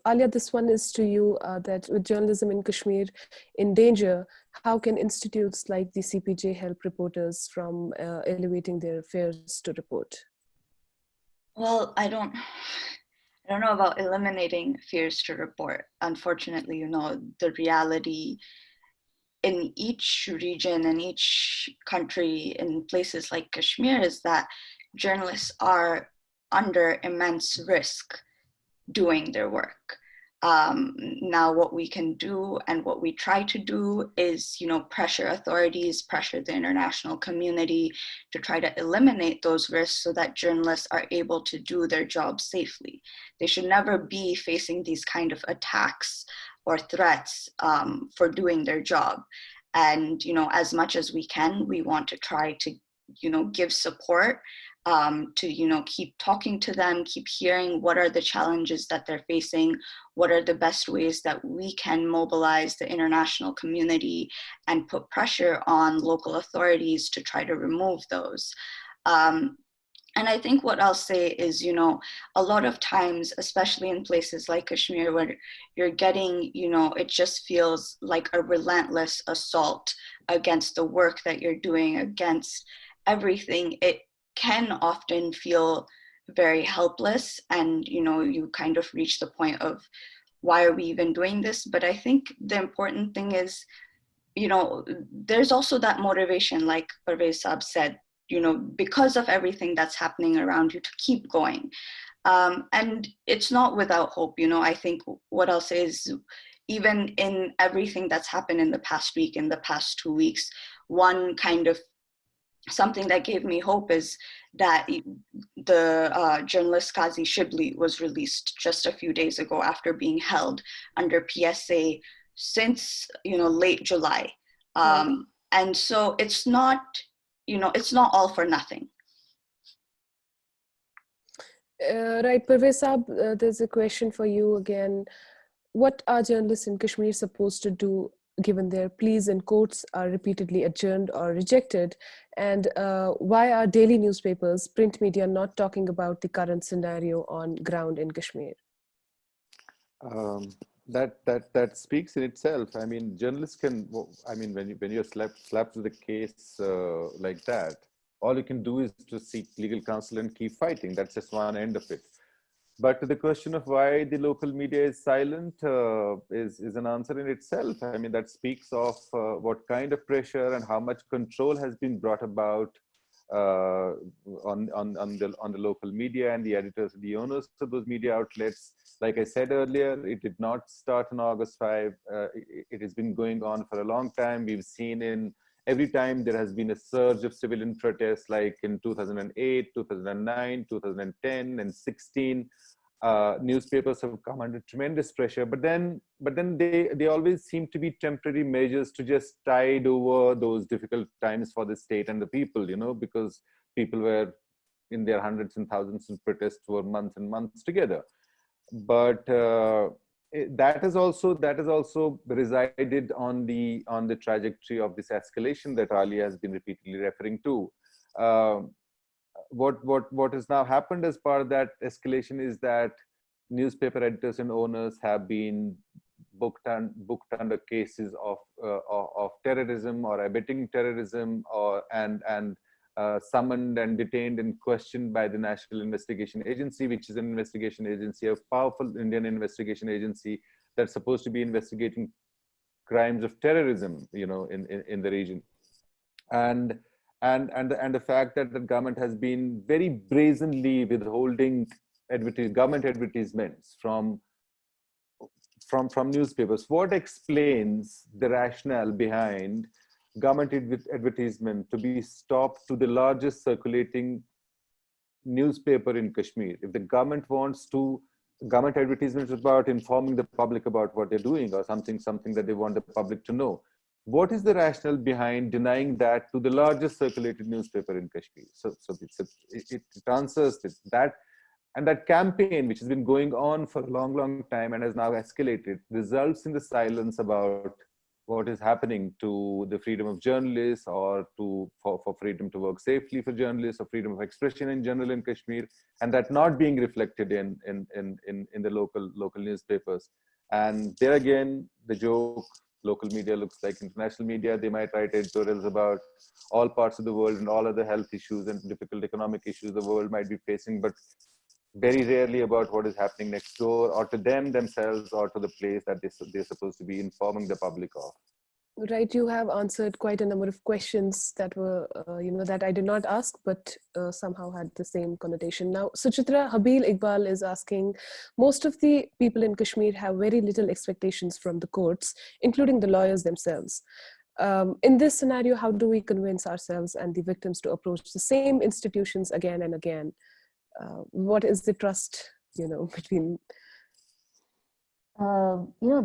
Aliya, this one is to you, that with journalism in Kashmir in danger, how can institutes like the CPJ help reporters from elevating their fears to report? Well, I don't know about eliminating fears to report. Unfortunately, the reality in each region, in each country, in places like Kashmir is that journalists are under immense risk doing their work. Now what we can do and what we try to do is, pressure authorities, pressure the international community to try to eliminate those risks so that journalists are able to do their job safely. They should never be facing these kind of attacks or threats for doing their job. And, as much as we can, we want to try to, give support to keep talking to them, keep hearing what are the challenges that they're facing, what are the best ways that we can mobilize the international community and put pressure on local authorities to try to remove those. And I think what I'll say is, a lot of times, especially in places like Kashmir, where you're getting, it just feels like a relentless assault against the work that you're doing, against everything. It can often feel very helpless, and you kind of reach the point of, why are we even doing this? But I think the important thing is, there's also that motivation, like Parvaiz Saab said, because of everything that's happening around you, to keep going. And it's not without hope. I think what I'll say is, even in everything that's happened in the past week, in the past 2 weeks, one kind of something that gave me hope is that the journalist Qazi Shibli was released just a few days ago after being held under PSA since late July. And so it's not all for nothing. Right, Parvaiz Saab, there's a question for you again. What are journalists in Kashmir supposed to do given their pleas in courts are repeatedly adjourned or rejected? And why are daily newspapers, print media not talking about the current scenario on ground in Kashmir? That speaks in itself. I mean, journalists can, when you're slapped with a case like that, all you can do is to seek legal counsel and keep fighting. That's just one end of it. But to the question of why the local media is silent is an answer in itself. I mean, that speaks of what kind of pressure and how much control has been brought about on the local media and the editors, the owners of those media outlets. Like I said earlier, it did not start on August 5. It has been going on for a long time. We've seen every time there has been a surge of civilian protests, like in 2008, 2009, 2010, and 16. Newspapers have come under tremendous pressure, but then they always seem to be temporary measures to just tide over those difficult times for the state and the people, because people were in their hundreds and thousands of protests for months and months together. But that has also resided on the trajectory of this escalation that Aliya has been repeatedly referring to. What has now happened as part of that escalation is that newspaper editors and owners have been booked under cases of terrorism or abetting terrorism, and summoned and detained and questioned by the National Investigation Agency, which is an investigation agency, a powerful Indian investigation agency that's supposed to be investigating crimes of terrorism, in the region. And the fact that the government has been very brazenly withholding government advertisements from newspapers. What explains the rationale behind government advertisement to be stopped to the largest circulating newspaper in Kashmir. If the government wants to, government advertisement is about informing the public about what they're doing or something that they want the public to know. What is the rationale behind denying that to the largest circulated newspaper in Kashmir? So it answers that. And that campaign, which has been going on for a long, long time and has now escalated, results in the silence about what is happening to the freedom of journalists or for freedom to work safely for journalists or freedom of expression in general in Kashmir, and that not being reflected in the local newspapers. And there again, the joke, local media looks like international media. They might write editorials about all parts of the world and all other health issues and difficult economic issues the world might be facing, but very rarely about what is happening next door or to themselves or to the place that they're supposed to be informing the public of. Right, you have answered quite a number of questions that were, that I did not ask, but somehow had the same connotation. Now, Suchitra, Habil Iqbal is asking, most of the people in Kashmir have very little expectations from the courts, including the lawyers themselves. In this scenario, how do we convince ourselves and the victims to approach the same institutions again and again? What is the trust, between?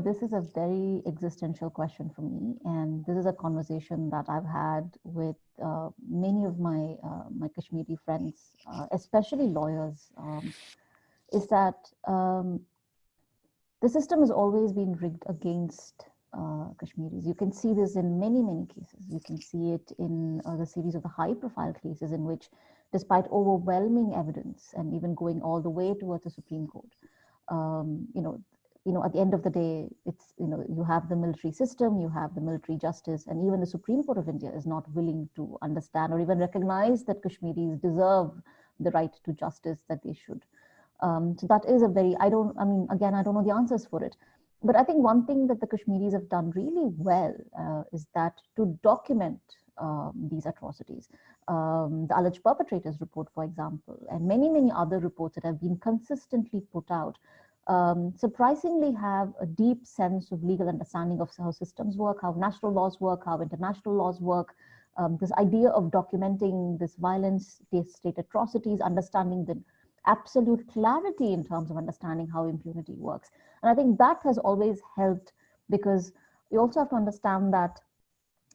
This is a very existential question for me, and this is a conversation that I've had with many of my Kashmiri friends, especially lawyers. Is that the system has always been rigged against Kashmiris. You can see this in many, many cases. You can see it in the series of the high-profile cases in which, despite overwhelming evidence and even going all the way towards the Supreme Court, at the end of the day, it's, you have the military system, you have the military justice, and even the Supreme Court of India is not willing to understand or even recognize that Kashmiris deserve the right to justice that they should. So that is a very, I don't know the answers for it. But I think one thing that the Kashmiris have done really well is that to document these atrocities. The alleged perpetrators report, for example, and many, many other reports that have been consistently put out, surprisingly have a deep sense of legal understanding of how systems work, how national laws work, how international laws work. This idea of documenting this violence, these state atrocities, understanding the absolute clarity in terms of understanding how impunity works. And I think that has always helped, because you also have to understand that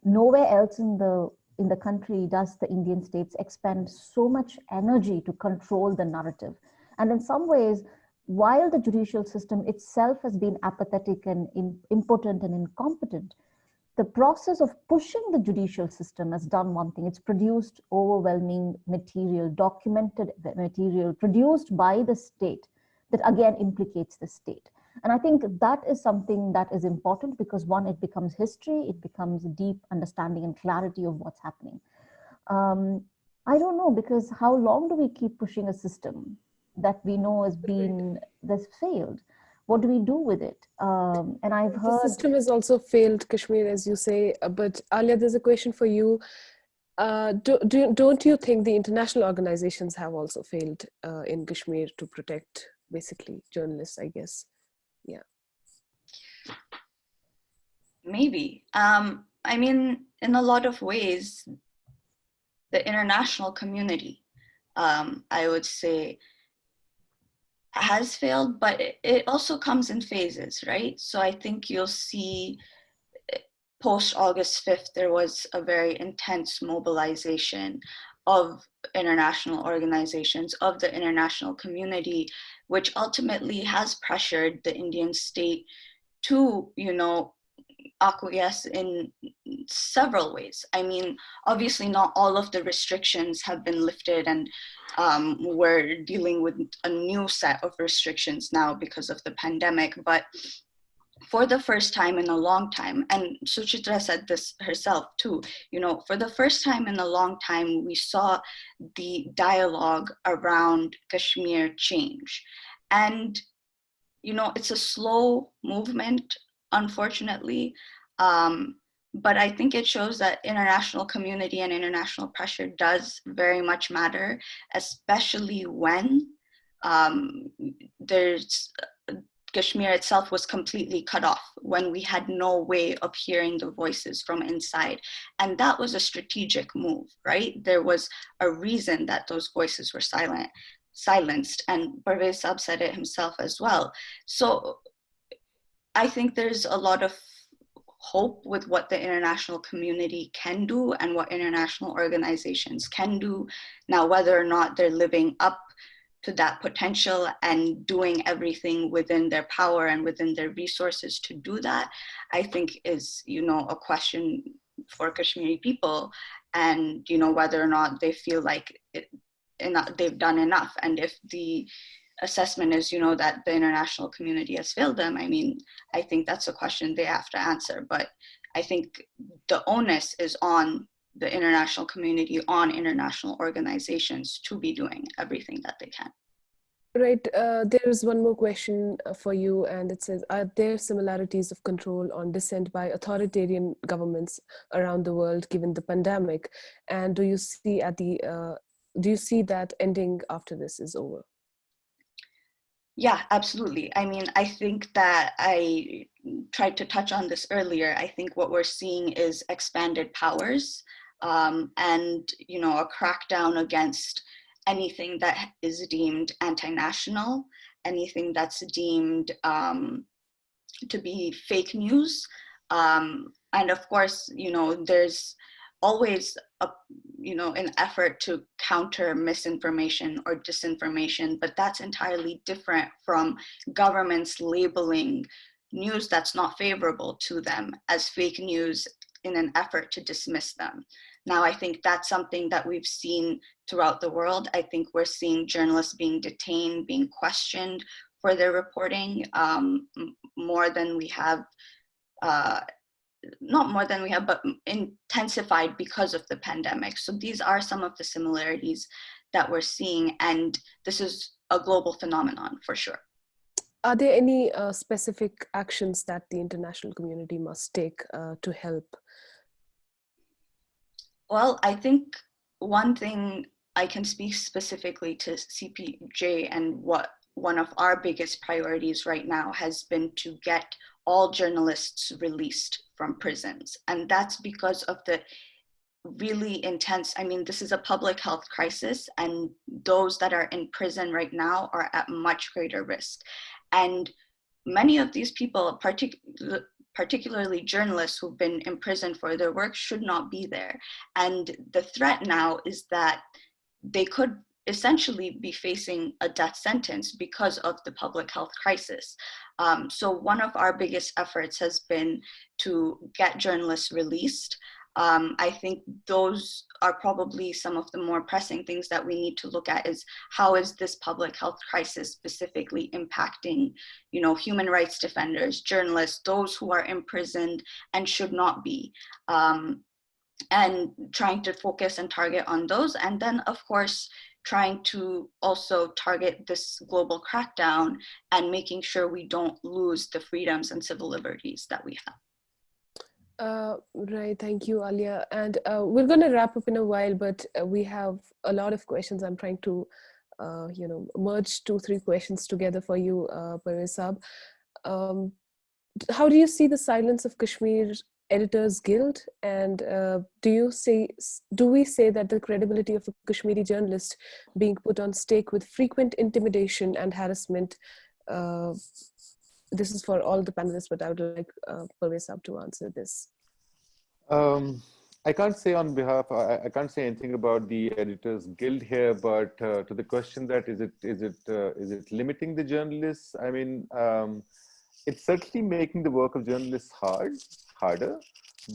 nowhere else in the country does the Indian states expend so much energy to control the narrative. And in some ways, while the judicial system itself has been apathetic and impotent and incompetent, the process of pushing the judicial system has done one thing. It's produced overwhelming material, documented material produced by the state that again implicates the state. And I think that is something that is important because, one, it becomes history, it becomes a deep understanding and clarity of what's happening. I don't know, because how long do we keep pushing a system that we know that's failed? What do we do with it? And I've heard the system has also failed Kashmir, as you say. But Aliya, there's a question for you. Don't you think the international organizations have also failed in Kashmir to protect, basically, journalists? I guess, yeah. Maybe. I mean, in a lot of ways, the international community, I would say, has failed, but it also comes in phases, right? So I think you'll see post August 5th, there was a very intense mobilization of international organizations, of the international community, which ultimately has pressured the Indian state to, acquiesce in several ways. I mean, obviously not all of the restrictions have been lifted, and we're dealing with a new set of restrictions now because of the pandemic. But for the first time in a long time, and Suchitra said this herself too, for the first time in a long time, we saw the dialogue around Kashmir change. And, it's a slow movement, unfortunately. But I think it shows that international community and international pressure does very much matter, especially when there's Kashmir itself was completely cut off, when we had no way of hearing the voices from inside. And that was a strategic move, right? There was a reason that those voices were silenced, and Parvaiz Saab said it himself as well. So I think there's a lot of hope with what the international community can do and what international organizations can do. Now, whether or not they're living up to that potential and doing everything within their power and within their resources to do that, I think is, a question for Kashmiri people, and, whether or not they feel like they've done enough. And if the assessment is, that the international community has failed them, I mean, I think that's a question they have to answer. But I think the onus is on the international community, on international organizations to be doing everything that they can. Right. There is one more question for you, and it says, are there similarities of control on dissent by authoritarian governments around the world given the pandemic? And do you see that ending after this is over? Yeah, absolutely. I mean, I think that I tried to touch on this earlier. I think what we're seeing is expanded powers, and, a crackdown against anything that is deemed anti-national, anything that's deemed to be fake news. And of course, there's always an effort to counter misinformation or disinformation, but that's entirely different from governments labeling news that's not favorable to them as fake news in an effort to dismiss them. Now, I think that's something that we've seen throughout the world. I think we're seeing journalists being detained, being questioned for their reporting, more than we have, not more than we have, but intensified because of the pandemic. So these are some of the similarities that we're seeing, and this is a global phenomenon for sure. Are there any specific actions that the international community must take to help? Well, I think one thing, I can speak specifically to CPJ, and what one of our biggest priorities right now has been to get all journalists released from prisons. And that's because of the really intense, I mean, this is a public health crisis, and those that are in prison right now are at much greater risk. And many of these people, particularly journalists who've been imprisoned for their work, should not be there. And the threat now is that they could essentially be facing a death sentence because of the public health crisis. So one of our biggest efforts has been to get journalists released. I think those are probably some of the more pressing things that we need to look at, is how is this public health crisis specifically impacting, human rights defenders, journalists, those who are imprisoned and should not be, and trying to focus and target on those. And then, of course, trying to also target this global crackdown and making sure we don't lose the freedoms and civil liberties that we have. Right, thank you, Aliya. And we're going to wrap up in a while, but we have a lot of questions. I'm trying to, merge 2-3 questions together for you, Parvaiz Saab. How do you see the silence of Kashmir Editors Guild? And do we say that the credibility of a Kashmiri journalist being put on stake with frequent intimidation and harassment? This is for all the panelists, but I would like Parvaiz Saab to answer this. I can't say on behalf, I can't say anything about the Editors Guild here, but to the question that is it limiting the journalists? I mean, it's certainly making the work of journalists harder,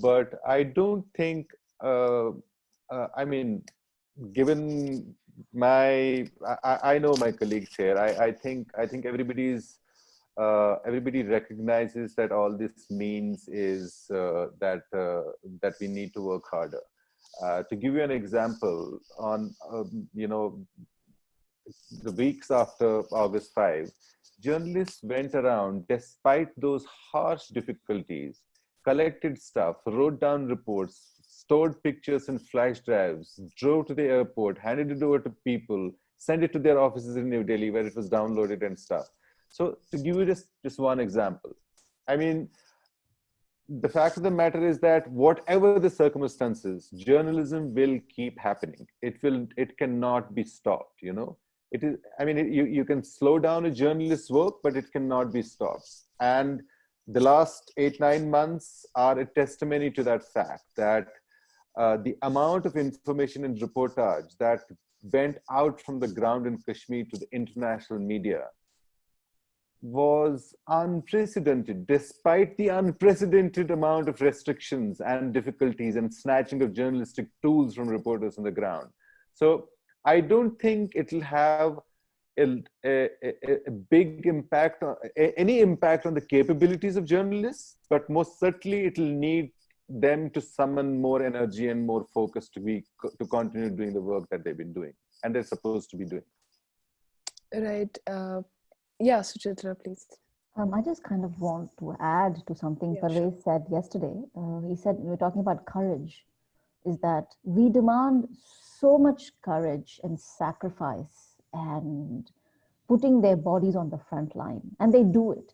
but I don't think, I mean, given I know my colleagues here, I think everybody recognizes that all this means is that we need to work harder. To give you an example, on the weeks after August 5, journalists went around despite those harsh difficulties, collected stuff, wrote down reports, stored pictures in flash drives, drove to the airport, handed it over to people, sent it to their offices in New Delhi where it was downloaded and stuff. So to give you just one example, I mean, the fact of the matter is that whatever the circumstances, journalism will keep happening. It cannot be stopped, you know. It is, I mean, you can slow down a journalist's work, but it cannot be stopped. And the last 8-9 months are a testimony to that fact, that the amount of information and reportage that went out from the ground in Kashmir to the international media was unprecedented, despite the unprecedented amount of restrictions and difficulties and snatching of journalistic tools from reporters on the ground. So I don't think it'll have a big impact, any impact on the capabilities of journalists, but most certainly it'll need them to summon more energy and more focus to continue doing the work that they've been doing and they're supposed to be doing. Right. Yeah, Suchitra, please. I just kind of want to add to something Parvaiz said yesterday. He said, we were talking about courage, is that we demand so much courage and sacrifice and putting their bodies on the front line, and they do it.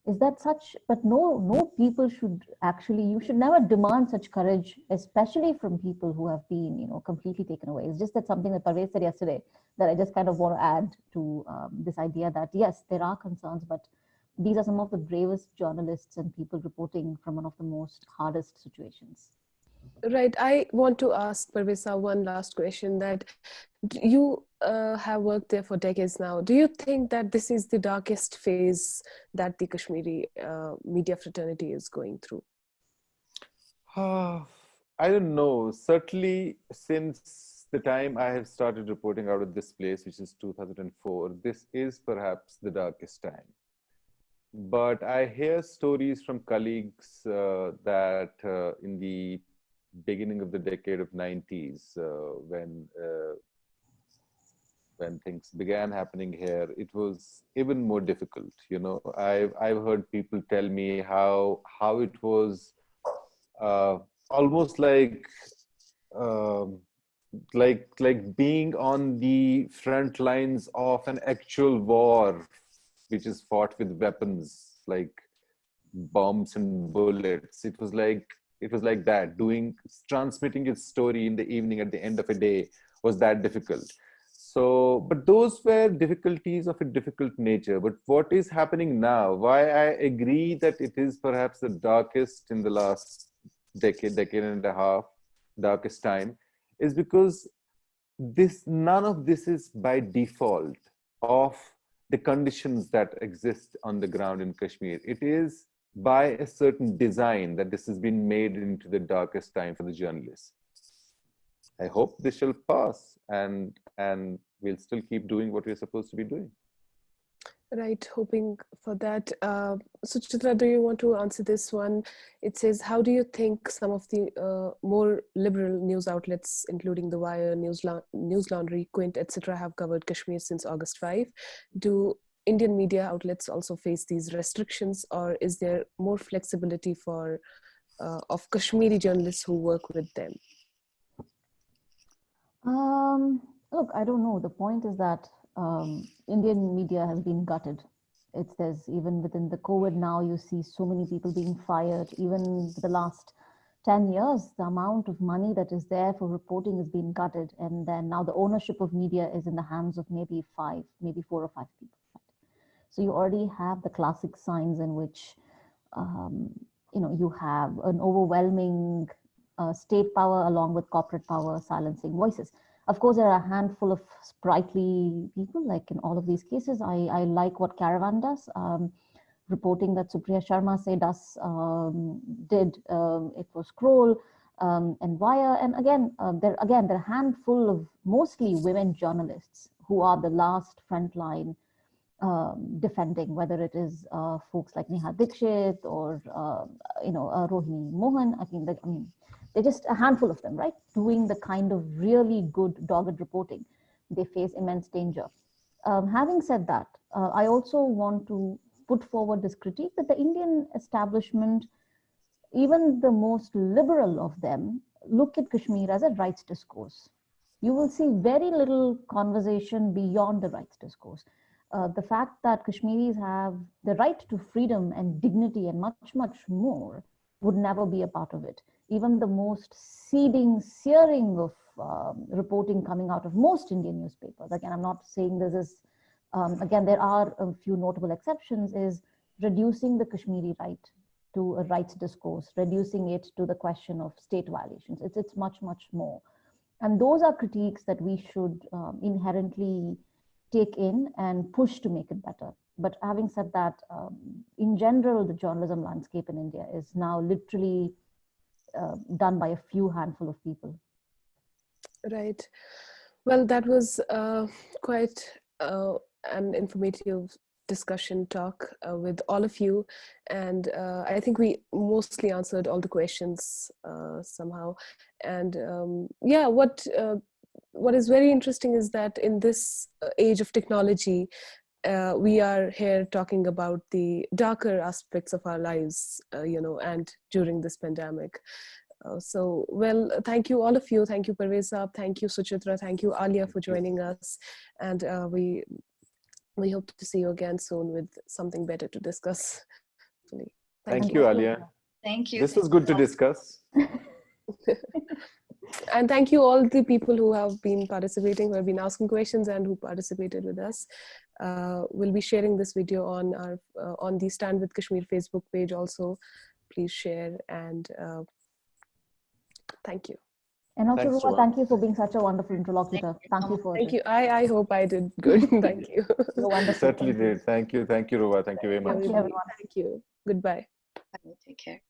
Is that such? But no people should actually, you should never demand such courage, especially from people who have been, you know, completely taken away. It's just that something that Parvaiz said yesterday that I just kind of want to add to this idea that yes, there are concerns, but these are some of the bravest journalists and people reporting from one of the most hardest situations. Right. I want to ask Parvaiz one last question, that you have worked there for decades now. Do you think that this is the darkest phase that the Kashmiri media fraternity is going through? I don't know. Certainly, since the time I have started reporting out of this place, which is 2004, this is perhaps the darkest time. But I hear stories from colleagues that in the beginning of the decade of 90s, when things began happening here, it was even more difficult. You know, I've heard people tell me how it was almost like being on the front lines of an actual war, which is fought with weapons like bombs and bullets. It was like that. Transmitting its story in the evening at the end of a day was that difficult. So, but those were difficulties of a difficult nature. But what is happening now, why I agree that it is perhaps the darkest in the last decade and a half, darkest time, is because none of this is by default of the conditions that exist on the ground in Kashmir. It is by a certain design that this has been made into the darkest time for the journalists. I hope this shall pass and we'll still keep doing what we're supposed to be doing. Right, hoping for that. Suchitra, do you want to answer this one? It says, how do you think some of the more liberal news outlets, including The Wire, News Laundry, Quint, etc., have covered Kashmir since August 5? Do Indian media outlets also face these restrictions, or is there more flexibility of Kashmiri journalists who work with them? Look, I don't know. The point is that Indian media has been gutted. There's even within the COVID now, you see so many people being fired. Even the last 10 years, the amount of money that is there for reporting has been gutted. And then now the ownership of media is in the hands of maybe 4 or 5 people. So you already have the classic signs in which, you have an overwhelming state power along with corporate power silencing voices. Of course, there are a handful of sprightly people, like in all of these cases. I like what Caravan does, reporting that Supriya Sharma did. It was Scroll and Wire. And again, there are a handful of mostly women journalists who are the last frontline defending, whether it is folks like Neha Dikshit or Rohini Mohan. They're just a handful of them, right? Doing the kind of really good dogged reporting. They face immense danger. Having said that, I also want to put forward this critique that the Indian establishment, even the most liberal of them, look at Kashmir as a rights discourse. You will see very little conversation beyond the rights discourse. the fact that Kashmiris have the right to freedom and dignity and much, much more would never be a part of it. Even the most searing of reporting coming out of most Indian newspapers, again, I'm not saying this is, again, there are a few notable exceptions, is reducing the Kashmiri right to a rights discourse, reducing it to the question of state violations. It's much, much more. And those are critiques that we should inherently take in and push to make it better. But having said that, in general, the journalism landscape in India is now literally done by a few handful of people. Right. Well, that was quite an informative discussion talk with all of you, and I think we mostly answered all the questions somehow. And yeah, what is very interesting is that in this age of technology, we are here talking about the darker aspects of our lives, and during this pandemic. So, well, thank you all of you. Thank you, Parvaiz Saab. Thank you, Suchitra. Thank you, Aliya, for joining us. And we hope to see you again soon with something better to discuss. Thank you, Aliya. Thank you. This was good to discuss. And thank you all the people who have been participating, who have been asking questions and who participated with us. We'll be sharing this video on our on the Stand with Kashmir Facebook page also. Please share, and thank you. And also, Thanks, Ruwa, Ruwa. thank you for being such a wonderful interlocutor. Thank you for Thank you. I hope I did good. Thank you. You're wonderful. You certainly did. Thank you, Ruwa. Thank you very much. Thank you, everyone. Thank you. Goodbye. Take care.